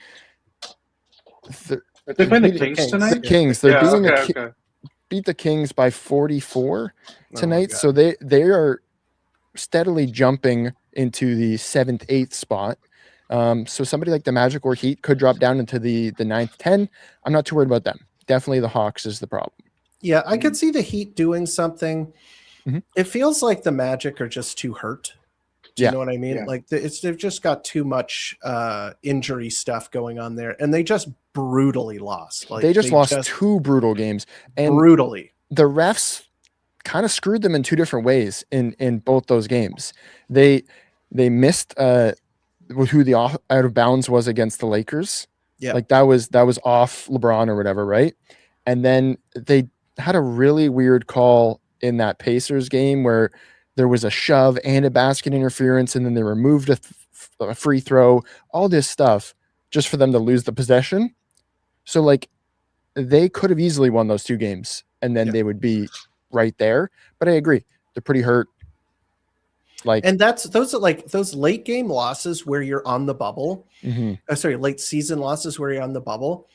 They're playing the Kings tonight? The Kings. They're beating beat the Kings by 44 tonight. So they are steadily jumping into the 7th, 8th spot. So somebody like the Magic or Heat could drop down into the 9th, 10. I'm not too worried about them. Definitely the Hawks is the problem. Yeah, I could see the Heat doing something. It feels like the Magic are just too hurt. Do you know what I mean? Like they've just got too much injury stuff going on there, and they just brutally lost. Like they just lost 2 brutal games, and brutally. The refs kind of screwed them in 2 different ways in both those games. They missed who the out of bounds was against the Lakers. Yeah, like that was off LeBron or whatever, right? And then they had a really weird call in that Pacers game where there was a shove and a basket interference, and then they removed a free throw, all this stuff just for them to lose the possession. So like they could have easily won those 2 games and then they would be right there. But I agree. They're pretty hurt. Like, and those are like those late game losses where you're on the bubble. Late season losses where you're on the bubble.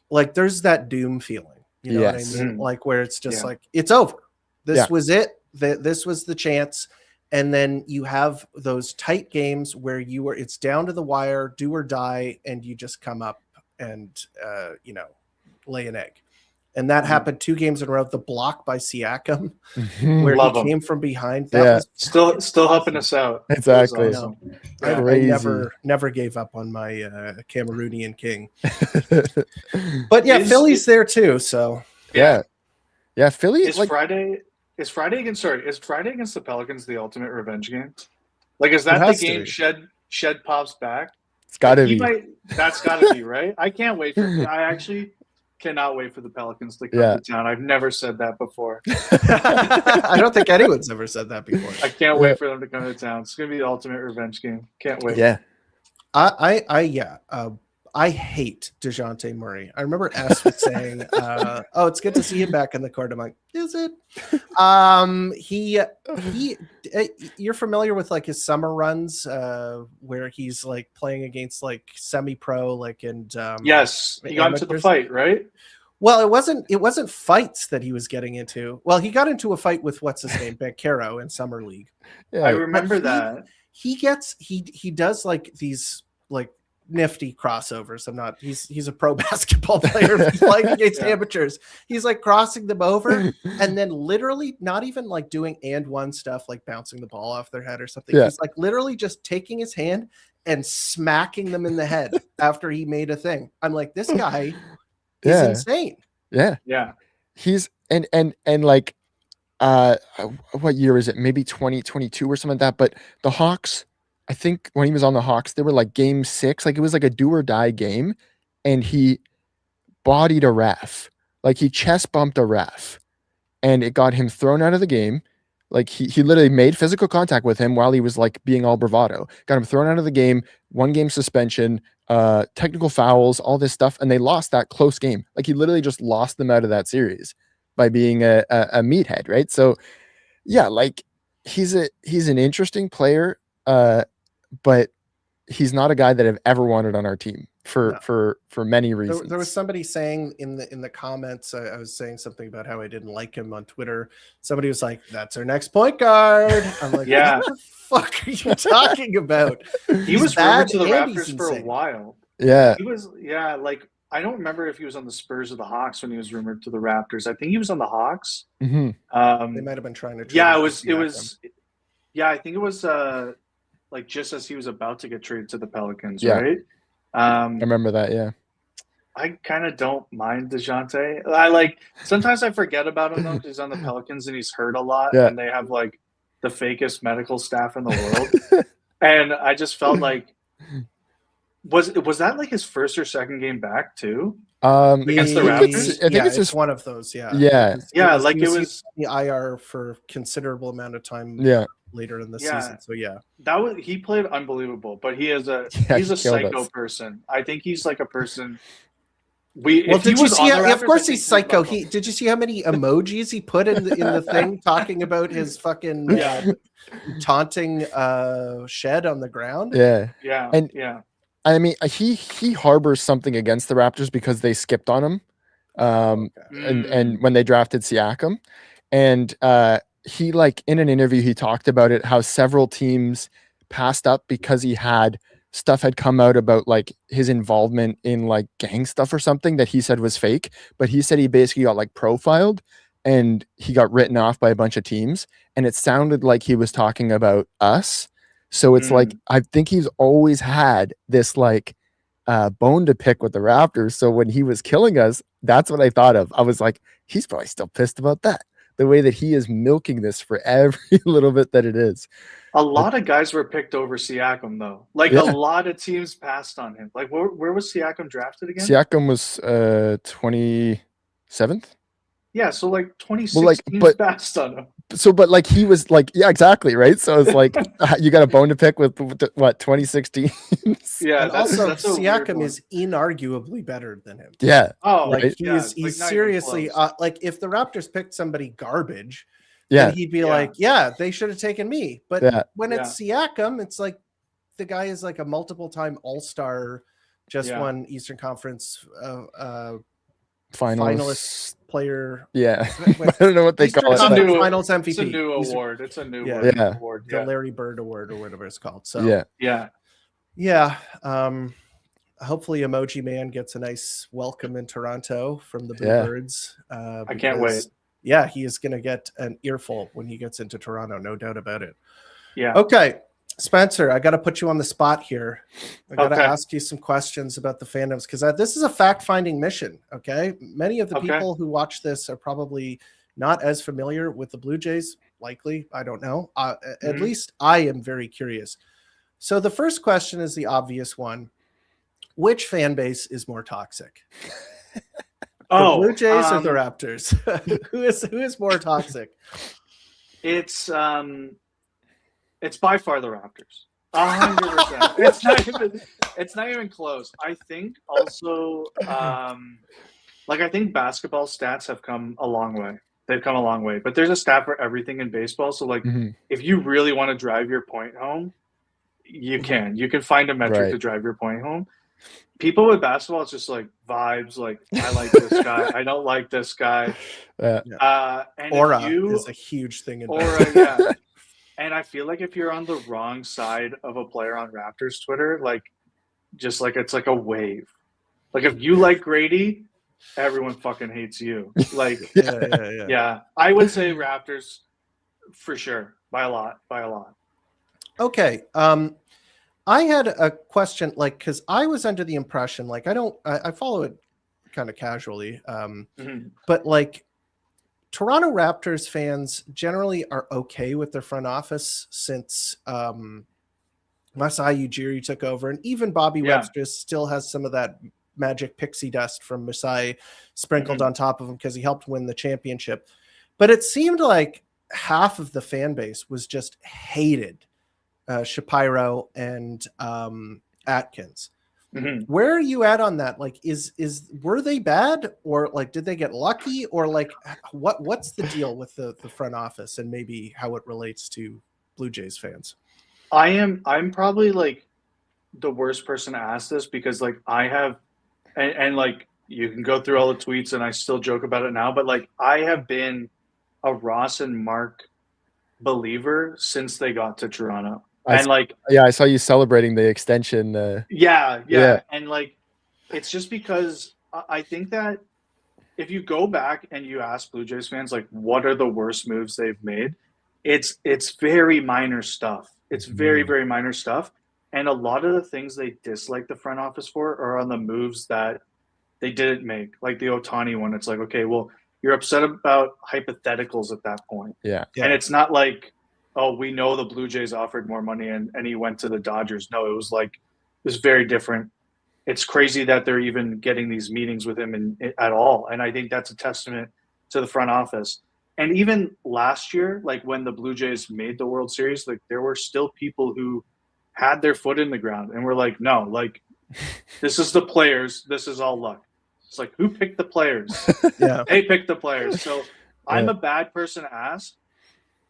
Like there's that doom feeling, you know what I mean? Like where it's just like, it's over. This was it. This was the chance. And then you have those tight games where it's down to the wire, do or die, and you just come up and lay an egg. And that happened 2 games in a row. The block by Siakam, where he came from behind. That was still helping us out. Exactly. Awesome. I never gave up on my Cameroonian king. But Philly's there too. So yeah, Philly is like Friday. Is Friday against the Pelicans the ultimate revenge game? Like, is that the game Shed pops back? It's got to be. That's got to be, right? I can't wait I actually cannot wait for the Pelicans to come to town. I've never said that before. I don't think anyone's ever said that before. I can't wait for them to come to town. It's going to be the ultimate revenge game. Can't wait. Yeah. I hate DeJounte Murray. I remember S was saying, "Oh, it's good to see him back in the court." I'm like, "Is it?" You're familiar with like his summer runs, where he's like playing against like semi-pro, like yes, he got into the fight, right? Well, it wasn't fights that he was getting into. Well, he got into a fight with what's his name, Beccaro in summer league. Yeah, I remember that. He does like these like nifty crossovers. He's a pro basketball player. He's playing against amateurs. He's like crossing them over and then literally not even like doing and one stuff like bouncing the ball off their head or something. He's like literally just taking his hand and smacking them in the head after he made a thing. I'm like, this guy is insane. Yeah. He's and like what year is it? Maybe 2022 or something like that. But the Hawks, I think when he was on the Hawks, they were like game 6. Like it was like a do or die game. And he bodied a ref. Like he chest bumped a ref. And it got him thrown out of the game. Like he literally made physical contact with him while he was like being all bravado. Got him thrown out of the game, 1 game suspension, technical fouls, all this stuff. And they lost that close game. Like he literally just lost them out of that series by being a meathead, right? So yeah, like he's an interesting player, but he's not a guy that I've ever wanted on our team for many reasons. There was somebody saying in the comments, I was saying something about how I didn't like him on Twitter. Somebody was like, "That's our next point guard." I'm like, yeah, what the fuck are you talking about? He was rumored to the Raptors for a while. Yeah, he was. Yeah, like I don't remember if he was on the Spurs or the Hawks when he was rumored to the Raptors. I think he was on the Hawks. Mm-hmm. They might have been trying to. Yeah, it was. Yeah, I think it was like just as he was about to get traded to the Pelicans, right? I remember that. Yeah, I kind of don't mind DeJounte. I like sometimes I forget about him though because he's on the Pelicans and he's hurt a lot, and they have like the fakest medical staff in the world. And I just felt like was that like his first or second game back too? Against the Raptors? I think it's just one of those. Yeah. Like it was the IR for considerable amount of time. Yeah. Later in the season. So he played unbelievable, but he's a psycho person. I think he's like a person. Did you see? Of course, he's psycho. Did you see how many emojis he put in the thing talking about his fucking taunting Shed on the ground? Yeah. I mean, he harbors something against the Raptors because they skipped on him, and when they drafted Siakam, and he like in an interview he talked about it, how several teams passed up because he had come out about like his involvement in like gang stuff or something that he said was fake, but he said he basically got like profiled and he got written off by a bunch of teams, and it sounded like he was talking about us. So it's like I think he's always had this like bone to pick with the Raptors. So when he was killing us, that's what I thought of. I was like, he's probably still pissed about that. The way that he is milking this for every little bit that it is. A lot of guys were picked over Siakam, though. Like a lot of teams passed on him. Like where was Siakam drafted again? Siakam was 27th. Yeah, so like 26 teams passed on him. So, but like he was like, yeah, exactly, right. So it's like you got a bone to pick with what 2016. Yeah, and also Siakam is inarguably better than him. Yeah. Oh, like he's seriously like if the Raptors picked somebody garbage, then he'd be like, they should have taken me. But when it's Siakam, it's like the guy is like a multiple-time All-Star, just won Eastern Conference finalist player. Yeah. I don't know what they call it. Finals MVP. It's a new award. It's a new award. The Larry Bird Award or whatever it's called. So hopefully Emoji Man gets a nice welcome in Toronto from the Bluebirds. I can't wait. Yeah, he is going to get an earful when he gets into Toronto, no doubt about it. Yeah. Okay, Spencer, I got to put you on the spot here. I got to ask you some questions about the fandoms because this is a fact-finding mission, okay? Many of the people who watch this are probably not as familiar with the Blue Jays, likely. I don't know. At least I am very curious. So the first question is the obvious one. Which fan base is more toxic? The Blue Jays or the Raptors? who is more toxic? It's by far the Raptors. 100%. It's not even close. I think also, I think basketball stats have come a long way. They've come a long way, but there's a stat for everything in baseball. So if you really want to drive your point home, you can find a metric to drive your point home. People with basketball, it's just like vibes. Like, I like this guy. I don't like this guy. And aura is a huge thing in aura. Yeah. And I feel like if you're on the wrong side of a player on Raptors Twitter, it's like a wave. Like, if you like Grady, everyone fucking hates you. Like, yeah. I would say Raptors for sure, by a lot. Okay. I had a question, because I was under the impression, I follow it kind of casually, but Toronto Raptors fans generally are okay with their front office since Masai Ujiri took over, and even Bobby Webster still has some of that magic pixie dust from Masai sprinkled on top of him because he helped win the championship. But it seemed like half of the fan base was just hated Shapiro and Atkins. Where are you at on that? Were they bad, or did they get lucky, or what's the deal with the front office and maybe how it relates to Blue Jays fans? I'm probably the worst person to ask this, because I have and you can go through all the tweets and I still joke about it now, but I have been a Ross and Mark believer since they got to Toronto. I saw you celebrating the extension. And it's just because I think that if you go back and you ask Blue Jays fans what are the worst moves they've made, it's very minor stuff. It's very, very minor stuff, and a lot of the things they dislike the front office for are on the moves that they didn't make, like the Ohtani one. It's okay, well, you're upset about hypotheticals at that point. Yeah. And it's not oh, we know the Blue Jays offered more money and he went to the Dodgers. No, it was very different. It's crazy that they're even getting these meetings with him at all. And I think that's a testament to the front office. And even last year, when the Blue Jays made the World Series, there were still people who had their foot in the ground and were no, this is the players. This is all luck. It's who picked the players? They picked the players. So I'm a bad person to ask.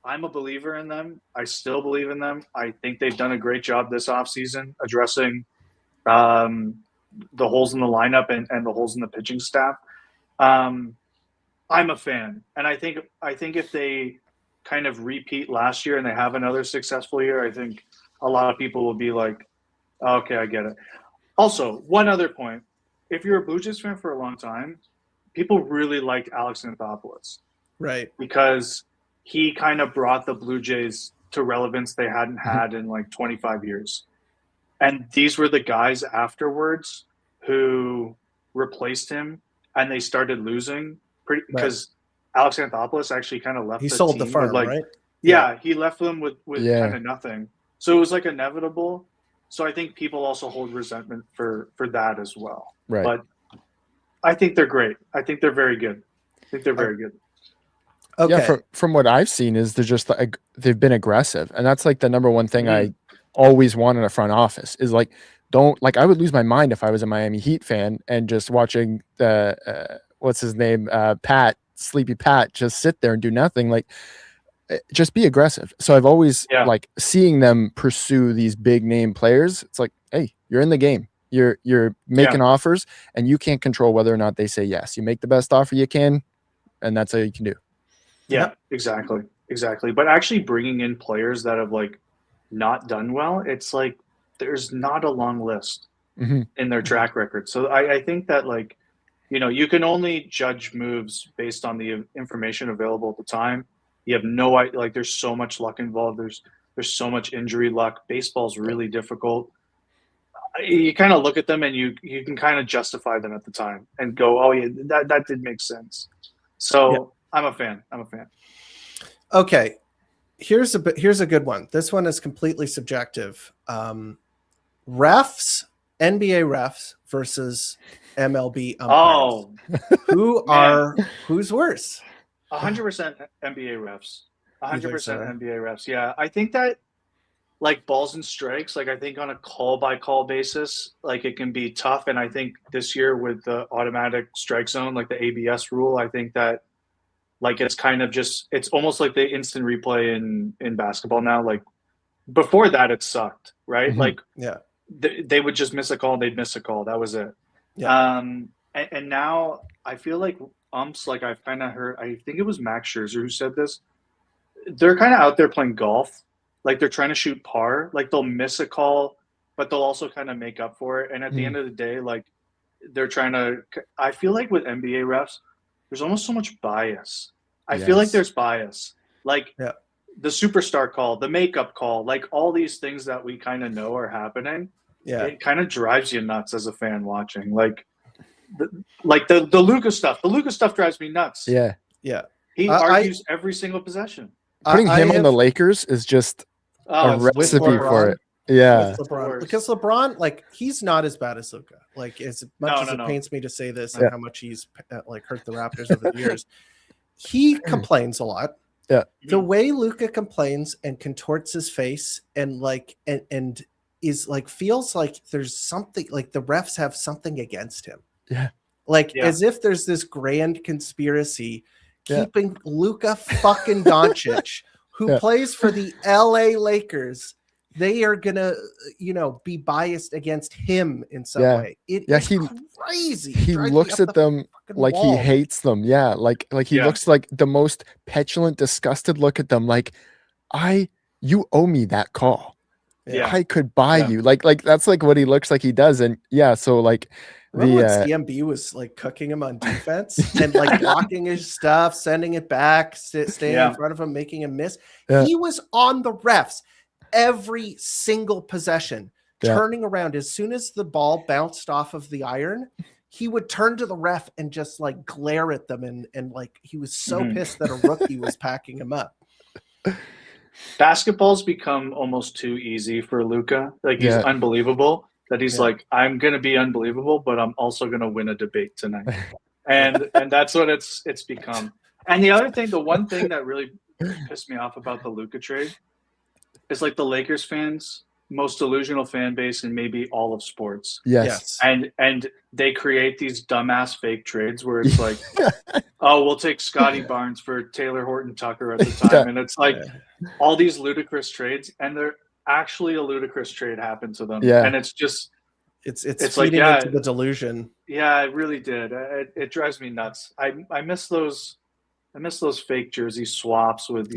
I'm a believer in them. I still believe in them. I think they've done a great job this offseason addressing the holes in the lineup and the holes in the pitching staff. I'm a fan. And I think if they kind of repeat last year and they have another successful year, I think a lot of people will be okay, I get it. Also, one other point. If you're a Blue Jays fan for a long time, people really liked Alex Anthopoulos. Right. Because he kind of brought the Blue Jays to relevance they hadn't had in 25 years. And these were the guys afterwards who replaced him, and they started losing because Alex Anthopoulos actually kind of left he sold the farm, right? Yeah, he left them with kind of nothing. So it was inevitable. So I think people also hold resentment for that as well. Right. But I think they're great. I think they're very good. Okay. Yeah, from what I've seen is they're just they've been aggressive, and that's the number one thing I always want in a front office is don't I would lose my mind if I was a Miami Heat fan and just watching what's his name Sleepy Pat just sit there and do nothing. Just be aggressive. So I've always seeing them pursue these big name players. It's hey, you're in the game. You're making offers, and you can't control whether or not they say yes. You make the best offer you can, and that's all you can do. Yeah, exactly. But actually bringing in players that have not done well, it's there's not a long list in their track record. So I think that you can only judge moves based on the information available at the time. You have no idea. There's so much luck involved. There's so much injury luck. Baseball's really difficult. You kind of look at them and you can kind of justify them at the time and go, oh yeah, that did make sense. So I'm a fan. Okay. Here's a good one. This one is completely subjective. Refs, NBA refs versus MLB umpires. Who's worse? 100% NBA refs. 100% NBA refs. Yeah, I think that like balls and strikes, like I think on a call by call basis, like it can be tough. And I think this year with the automatic strike zone, like the ABS rule, I think that like it's kind of just it's almost like the instant replay in basketball now. Like before that, it sucked, right? Mhm. Like Yeah. they would just miss a call, they'd miss a call. That was it. Yeah. And now I feel like umps, like I've kind of heard, I think it was Max Scherzer who said this. They're kind of out there playing golf. Like they're trying to shoot par. Like they'll miss a call, but they'll also kind of make up for it. And at the end of the day, like they're trying to, I feel like with NBA refs, there's almost so much bias. I feel like Yes. there's bias. Like Yeah. the superstar call, the makeup call, like all these things that we kind of know are happening. Yeah. It kind of drives you nuts as a fan watching. Like the Luka stuff. The Luka stuff drives me nuts. Yeah. Yeah. He argues every single possession. Putting him on have- the Lakers is just a with recipe for LeBron. it. Yeah. with LeBron. Worse. Because LeBron, like, he's not as bad as Luka. Like, as much as it No. pains me to say this Yeah. and how much he's like hurt the Raptors over the years, he complains a lot. Yeah. The way Luka complains and contorts his face and like and is like feels like there's something like the refs have something against him. Yeah. Like Yeah. as if there's this grand conspiracy Yeah. keeping Luka fucking Doncic, who Yeah. plays for the LA Lakers. They are gonna, be biased against him in some Yeah. way. It Yeah, is crazy. He Drives me looks up at the them fucking like wall. he hates them. Yeah, like he Yeah. looks like the most petulant, disgusted look at them. Like, you owe me that call. Yeah. I could buy Yeah. you. Like that's like what he looks like he does. And yeah, so like Remember when the CMB was like cooking him on defense and like blocking his stuff, sending it back, staying Yeah. in front of him, making him miss. Yeah. He was on the refs every single possession, Yeah. turning around as soon as the ball bounced off of the iron. He would turn to the ref and just like glare at them, and like he was so Mhm. pissed that a rookie was packing him up. Basketball's become almost too easy for Luka. Like he's Yeah. unbelievable. That he's Yeah. like, I'm gonna be unbelievable, but I'm also gonna win a debate tonight. and that's what it's become. And the other thing, the one thing that really pissed me off about the Luka trade is like the Lakers fans, most delusional fan base in maybe all of sports. yes. And they create these dumbass fake trades where it's like, oh, we'll take Scotty Barnes for Taylor Horton Tucker at the time. Yeah. And it's like all these ludicrous trades, and they're actually a ludicrous trade happened to them. Yeah. And it's just, It's It's like, feeding yeah. into the delusion. yeah, it really did. It drives me nuts. I miss those fake jersey swaps with,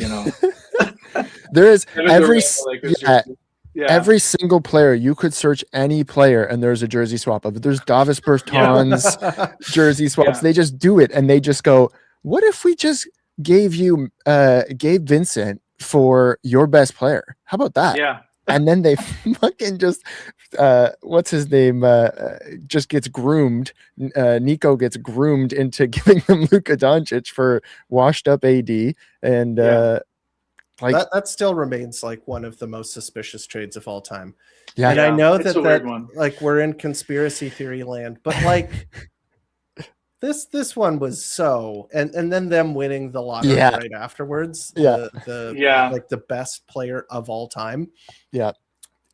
There is it was every a Lakers yeah, jersey. Yeah. every single player. You could search any player and there's a jersey swap of it. There's Davis Bertans jersey swaps. Yeah. They just do it and they just go, what if we just gave you Gabe Vincent for your best player? How about that? Yeah. And then they fucking just what's his name just gets groomed. Nico gets groomed into giving them Luka Doncic for washed up AD, and Yeah. like that still remains like one of the most suspicious trades of all time. yeah, And I know it's that a weird one. like we're in conspiracy theory land, but like this one was so and then them winning the lottery Yeah. right afterwards. Yeah. Yeah. like the best player of all time.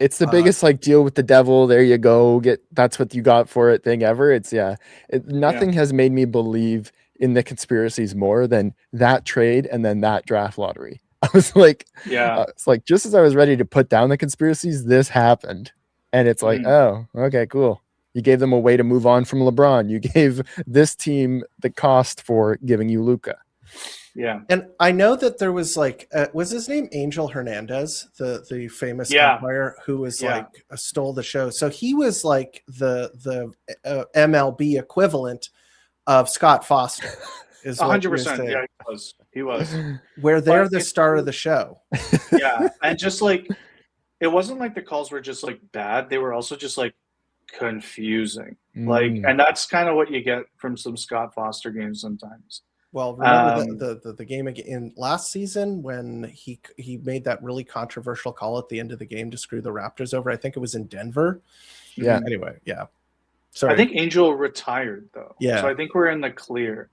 it's the biggest like deal with the devil. There you go. That's what you got for it thing ever. It's nothing has made me believe in the conspiracies more than that trade and then that draft lottery. I was like, Yeah. it's like just as I was ready to put down the conspiracies, this happened, and it's like, oh, okay, cool. You gave them a way to move on from LeBron. You gave this team the cost for giving you Luka. Yeah. And I know that there was like was his name Angel Hernandez, the famous Yeah. umpire who was Yeah. like stole the show. So he was like the MLB equivalent of Scott Foster. Is what you're 100%. saying. Yeah, he was. Where they're But the it's- star of the show. Yeah. And just like, it wasn't like the calls were just like bad. They were also just like confusing. Like, and that's kind of what you get from some Scott Foster games sometimes. Well, remember the game in last season when he made that really controversial call at the end of the game to screw the Raptors over. I think it was in Denver. Yeah. Anyway, yeah. Sorry. I think Angel retired though. Yeah. So I think we're in the clear.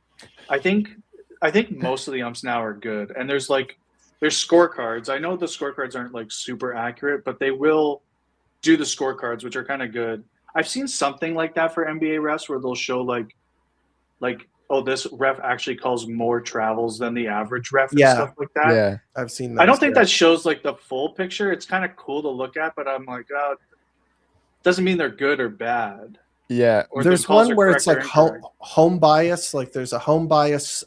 I think most of the umps now are good. And there's like there's scorecards. I know the scorecards aren't like super accurate, but they will do the scorecards, which are kind of good. I've seen something like that for NBA refs where they'll show like oh, this ref actually calls more travels than the average ref and stuff like that. Yeah, I've seen that. I don't think that shows like the full picture. It's kind of cool to look at, but I'm like, oh, doesn't mean they're good or bad. Yeah, Or there's the calls one are where it's like correct or incorrect. home bias. Like there's a home bias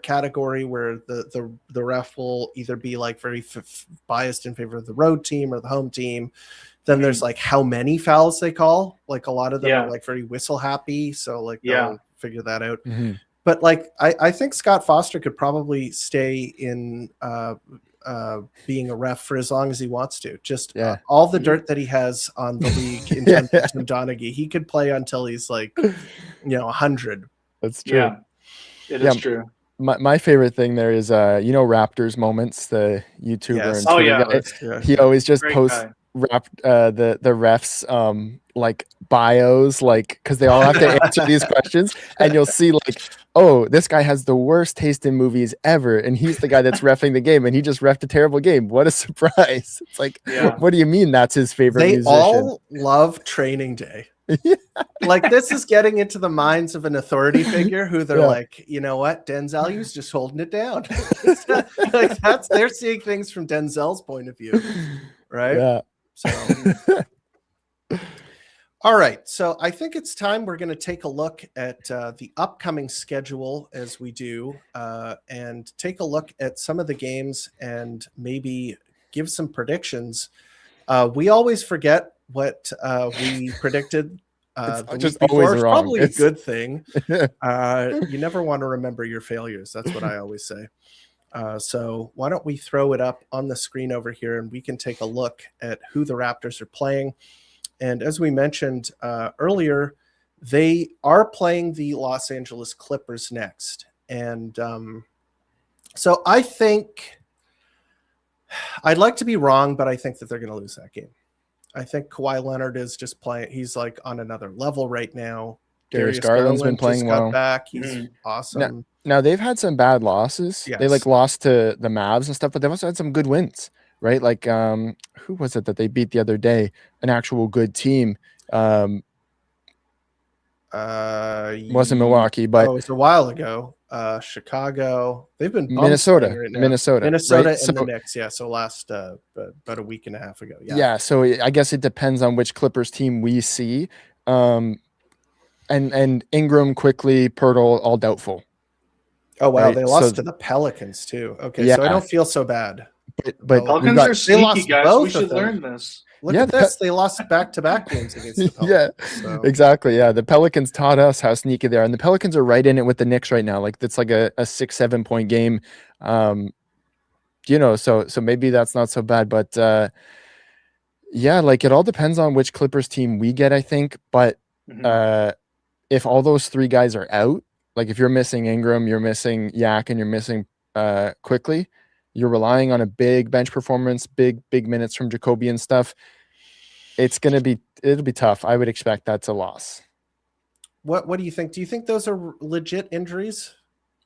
category where the ref will either be like very biased in favor of the road team or the home team. Then there's like how many fouls they call. Like a lot of them are like very whistle happy. So like they'll figure that out. Mm-hmm. But like I think Scott Foster could probably stay in being a ref for as long as he wants to. Just all the dirt that he has on the league in terms of Tim Donaghy, he could play until he's like 100. That's true. Yeah, it is true. My favorite thing there is Raptors Moments, the YouTuber and Twitter guy. He always just posts the refs like bios, like because they all have to answer these questions, and you'll see like, oh, this guy has the worst taste in movies ever, and he's the guy that's reffing the game, and he just reffed a terrible game. What a surprise! It's like, what do you mean that's his favorite musician? They all love Training Day. Like this is getting into the minds of an authority figure who they're like, you know what, Denzel, he was just holding it down. Like they're seeing things from Denzel's point of view, right? Yeah. So, all right. So I think it's time we're going to take a look at the upcoming schedule as we do, and take a look at some of the games and maybe give some predictions. We always forget what we predicted. It's just always wrong. Probably a good thing. You never want to remember your failures. That's what I always say. So why don't we throw it up on the screen over here and we can take a look at who the Raptors are playing. And as we mentioned earlier, they are playing the Los Angeles Clippers next. And so I think I'd like to be wrong, but I think that they're going to lose that game. I think Kawhi Leonard is just playing. He's like on another level right now. Darius Garland's been playing well. Back. He's awesome. Now they've had some bad losses. Yes. They like lost to the Mavs and stuff, but they've also had some good wins, right? Like who was it that they beat the other day? An actual good team. Wasn't Milwaukee, but it was a while ago. Chicago. They've been Minnesota right now. Minnesota right? and the Knicks. Yeah. So last about a week and a half ago. Yeah. So I guess it depends on which Clippers team we see. And Ingram, quickly, Pirtle, all doubtful. Oh wow, right? They lost to the Pelicans too. Okay, so I don't feel so bad. But Pelicans are sneaky, guys. We should learn this. Look at this. They lost back-to-back games against the Pelicans. Exactly. Yeah, the Pelicans taught us how sneaky they are, and the Pelicans are right in it with the Knicks right now. Like it's like a 6-7 point game. So maybe that's not so bad, but like it all depends on which Clippers team we get, I think. But if all those three guys are out, like if you're missing Ingram, you're missing Yak, and you're missing Quickly, you're relying on a big bench performance, big minutes from Jacoby and stuff. It'll be tough. I would expect that's a loss. What do you think? Do you think those are legit injuries,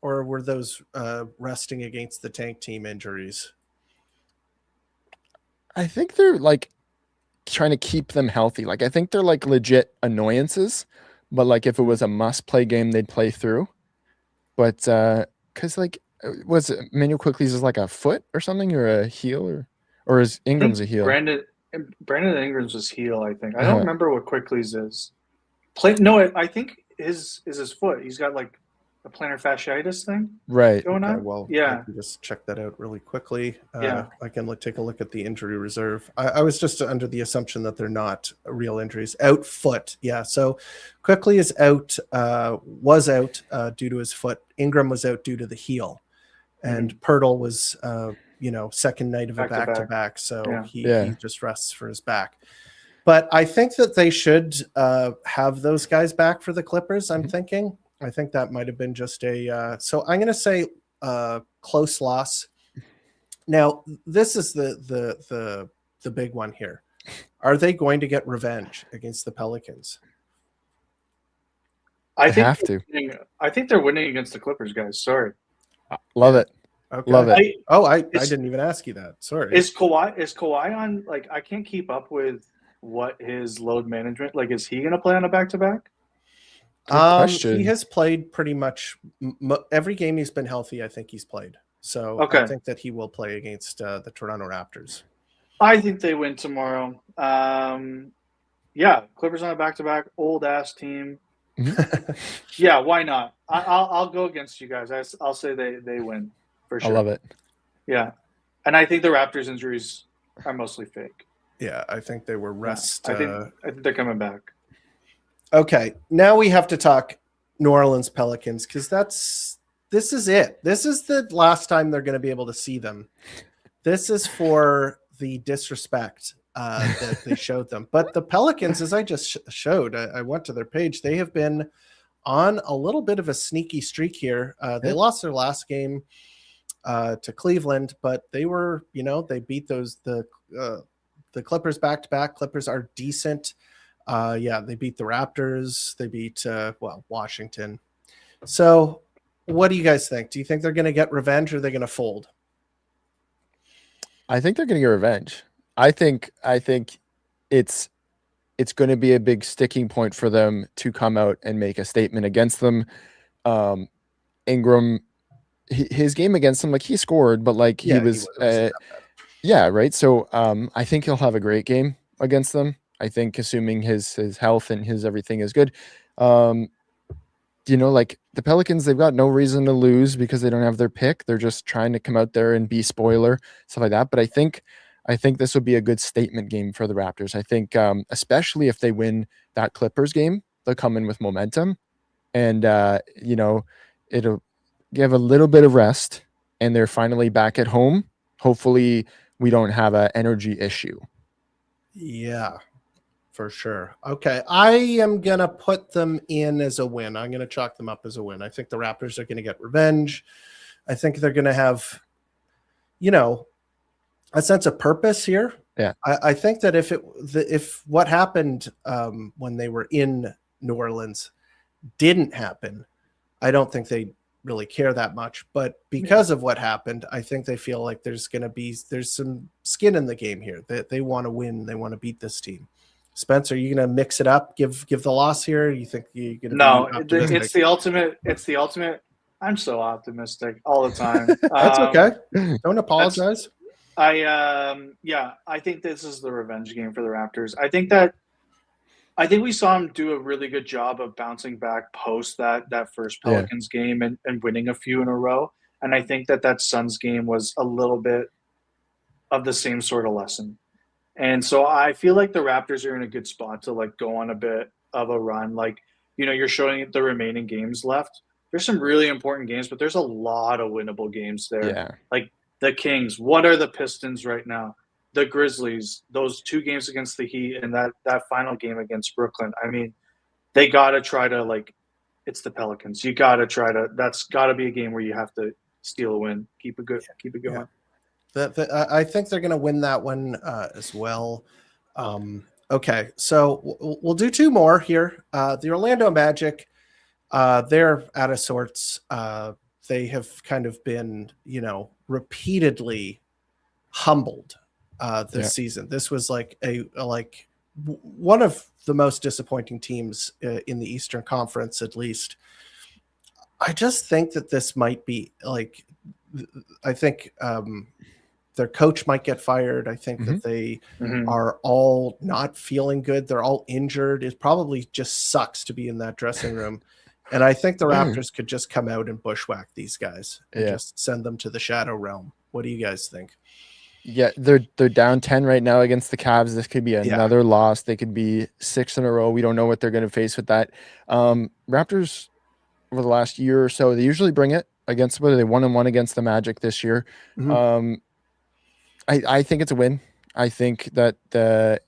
or were those resting against the tank team injuries? I think they're like trying to keep them healthy. Like I think they're like legit annoyances, but like if it was a must play game, they'd play through. But because like was Manuel Quickly's is like a foot or something, or a heel, or is Ingram's a heel? Brandon Ingram's is heel, I think. I don't remember what Quickly's is. I think is his foot. He's got like a plantar fasciitis thing going on. Well, I can just check that out really quickly. I can take a look at the injury reserve. I was just under the assumption that they're not real injuries. Out foot. Yeah. So Quickly is out, was out due to his foot. Ingram was out due to the heel. And Pirtle was, second night of a back-to-back. So he just rests for his back. But I think that they should have those guys back for the Clippers, I'm thinking. I think that might have been just so I'm going to say close loss. Now, this is the big one here. Are they going to get revenge against the Pelicans? I think they're winning against the Clippers, guys. Sorry. Love it. Okay. Love it. I didn't even ask you that. Sorry. Is Kawhi on, like, I can't keep up with what his load management, like, is he going to play on a back-to-back? Question. He has played pretty much every game he's been healthy. I think he's played. So Okay. I think that he will play against the Toronto Raptors. I think they win tomorrow. Yeah, Clippers on a back-to-back, old-ass team. Yeah, why not? I'll go against you guys. I'll say they win for sure. I love it. Yeah, and I think the Raptors' injuries are mostly fake. Yeah, I think they were rest. I think they're coming back. Okay, now we have to talk New Orleans Pelicans because this is it. This is the last time they're going to be able to see them. This is for the disrespect that they showed them. But the Pelicans, as I just showed, I went to their page. They have been on a little bit of a sneaky streak here. They lost their last game to Cleveland, but they were, they beat the Clippers back to back. Clippers are decent. They beat the Raptors. They beat Washington. So what do you guys think? Do you think they're going to get revenge or are they going to fold? I think they're going to get revenge. I think it's going to be a big sticking point for them to come out and make a statement against them. Ingram, his game against them, like he scored, but like he was right. So I think he'll have a great game against them. I think assuming his health and his everything is good. Like the Pelicans, they've got no reason to lose because they don't have their pick. They're just trying to come out there and be spoiler, stuff like that. But I think this would be a good statement game for the Raptors. I think especially if they win that Clippers game, they'll come in with momentum and it'll give a little bit of rest and they're finally back at home. Hopefully we don't have an energy issue. Yeah, for sure. Okay. I am going to put them in as a win. I'm going to chalk them up as a win. I think the Raptors are going to get revenge. I think they're going to have, a sense of purpose here. Yeah. I think that if what happened when they were in New Orleans didn't happen, I don't think they really care that much. But because of what happened, I think they feel like there's some skin in the game here. They want to win. They want to beat this team. Spence, are you going to mix it up? Give the loss here? You think you're going to? No, it's the ultimate. It's the ultimate. I'm so optimistic all the time. That's okay. Don't apologize. I think this is the revenge game for the Raptors. I think we saw them do a really good job of bouncing back post that first Pelicans game and winning a few in a row. And I think that Suns game was a little bit of the same sort of lesson. And so I feel like the Raptors are in a good spot to like go on a bit of a run. Like, you're showing the remaining games left. There's some really important games, but there's a lot of winnable games there. Yeah. Like the Kings, what are the Pistons right now? The Grizzlies, those 2 games against the Heat and that final game against Brooklyn. I mean, they got to try to it's the Pelicans. You got to that's got to be a game where you have to steal a win. Keep it going. Yeah. I think they're going to win that one as well. Okay, so we'll do 2 more here. The Orlando Magic, they're out of sorts. They have kind of been, repeatedly humbled this season. This was like one of the most disappointing teams in the Eastern Conference, at least. I just think that this might be I think their coach might get fired. I think that they are all not feeling good. They're all injured. It probably just sucks to be in that dressing room. And I think the Raptors could just come out and bushwhack these guys and just send them to the shadow realm. What do you guys think? Yeah, they're down 10 right now against the Cavs. This could be another loss. They could be 6 in a row. We don't know what they're going to face with that. Raptors over the last year or so, they usually bring it against whether they 1-1 against the Magic this year. I think it's a win. I think that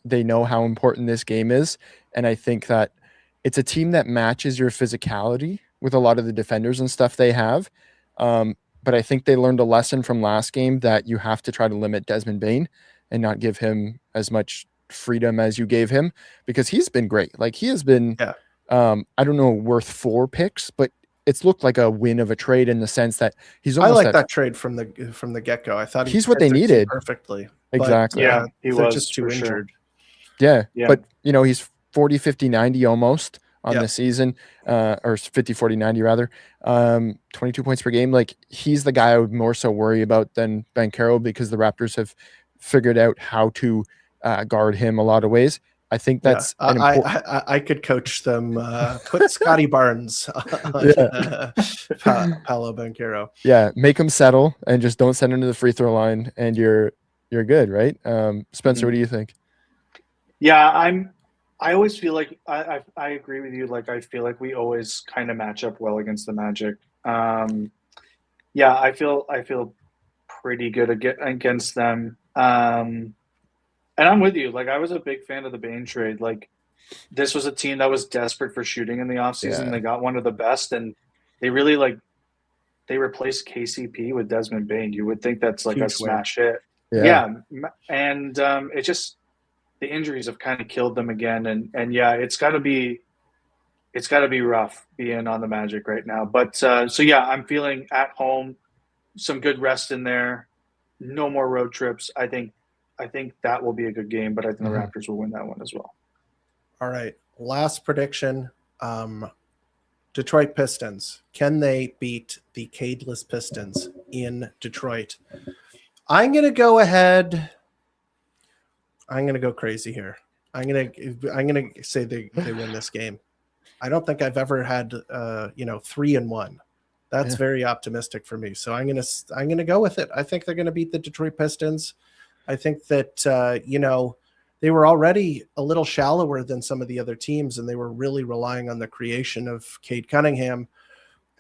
they know how important this game is, and I think that it's a team that matches your physicality with a lot of the defenders and stuff they have. But I think they learned a lesson from last game that you have to try to limit Desmond Bane and not give him as much freedom as you gave him, because he's been great. Like he has been, I don't know, worth 4 picks, but it's looked like a win of a trade in the sense that he's I almost like that trade from the get-go. I thought he's what they fit their team needed perfectly. exactly. Yeah, he they're was just too for injured. Sure. Yeah, but he's 40, 50, 90 almost on the season, or 50, 40, 90 rather. 22 points per game. Like, he's the guy I would more so worry about than Banchero, because the Raptors have figured out how to guard him a lot of ways. I think that's an important. I could coach them. Put Scotty Barnes on Paolo Banchero. Yeah, make him settle and just don't send him to the free throw line, and you're good, right? Spencer, what do you think? Yeah, I always feel like I agree with you. Like, I feel like we always kind of match up well against the Magic. Yeah, I feel pretty good against them. And I'm with you. Like, I was a big fan of the Bane trade. Like, this was a team that was desperate for shooting in the offseason. Yeah. They got one of the best, and they really they replaced KCP with Desmond Bane. You would think that's like Huge a smash hit. Yeah. And it just, the injuries have kind of killed them again, and yeah, it's got to be rough being on the Magic right now. But so yeah, I'm feeling at home, some good rest in there, no more road trips. I think that will be a good game, but I think the Raptors will win that one as well. All right, last prediction. Detroit Pistons. Can they beat the Cadeless Pistons in Detroit? I'm going to go ahead. I'm going to go crazy here. I'm going to say they win this game. I don't think I've ever had 3-1. That's very optimistic for me. So I'm going to go with it. I think they're going to beat the Detroit Pistons. I think that they were already a little shallower than some of the other teams, and they were really relying on the creation of Cade Cunningham.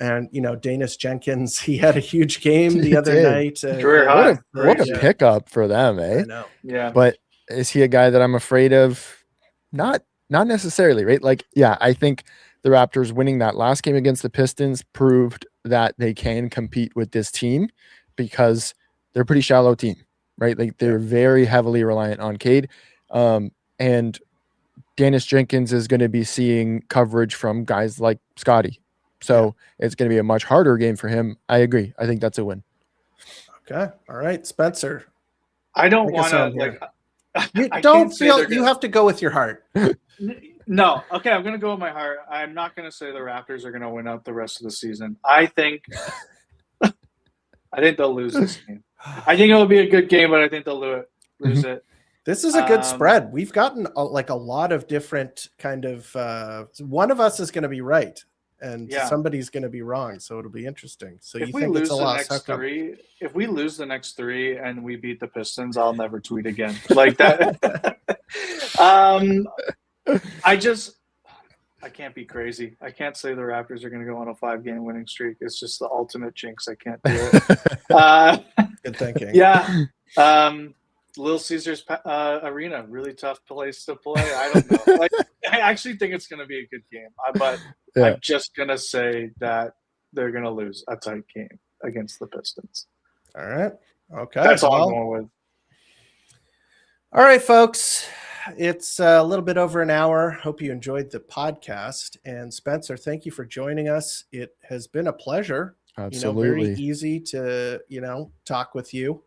And, Danis Jenkins, he had a huge game the other night. Career high. What a pickup for them, eh? I know. Yeah. But is he a guy that I'm afraid of? Not necessarily, right? Like, yeah, I think the Raptors winning that last game against the Pistons proved that they can compete with this team, because they're a pretty shallow team, right? Like, they're very heavily reliant on Cade. And Danis Jenkins is going to be seeing coverage from guys like Scotty. So it's going to be a much harder game for him. I agree. I think that's a win. Okay. All right, Spencer. I don't want to you don't feel you have to go with your heart. No. Okay, I'm going to go with my heart. I'm not going to say the Raptors are going to win out the rest of the season. I think they'll lose this game. I think it'll be a good game, but I think they'll lose it. This is a good spread. We've gotten a lot of different kind of one of us is going to be right, and somebody's going to be wrong. So it'll be interesting. So if you we think lose it's a the loss? next three, if we lose the next three and we beat the Pistons, I'll never tweet again like that. I can't be crazy. I can't say the Raptors are going to go on a 5-game winning streak. It's just the ultimate jinx. I can't do it. Good thinking. Yeah. Little Caesars Arena, really tough place to play. I don't know. I actually think it's going to be a good game, but I'm just going to say that they're going to lose a tight game against the Pistons. All right. Okay. That's all I'm going with. All right, folks. It's a little bit over an hour. Hope you enjoyed the podcast. And Spencer, thank you for joining us. It has been a pleasure. Absolutely. Very easy to, talk with you.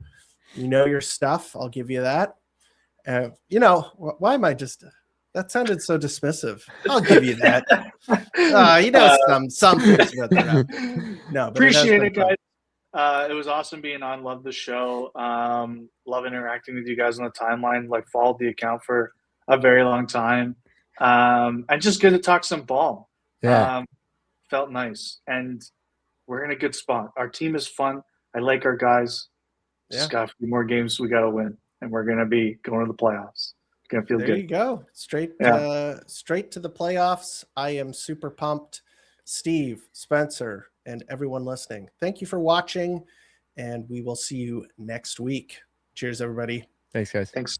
You know your stuff. I'll give you that. Why am I just, that sounded so dismissive. I'll give you that. Some things about that. No, but appreciate it, guys. It was awesome being on. Love the show. Love interacting with you guys on the timeline. Followed the account for a very long time. And just good to talk some ball. Yeah. Felt nice. And we're in a good spot. Our team is fun. I like our guys. Just got a few more games we got to win, and we're going to be going to the playoffs. It's going to feel good. There you go. Straight to the playoffs. I am super pumped. Steve, Spencer, and everyone listening, thank you for watching, and we will see you next week. Cheers, everybody. Thanks, guys. Thanks.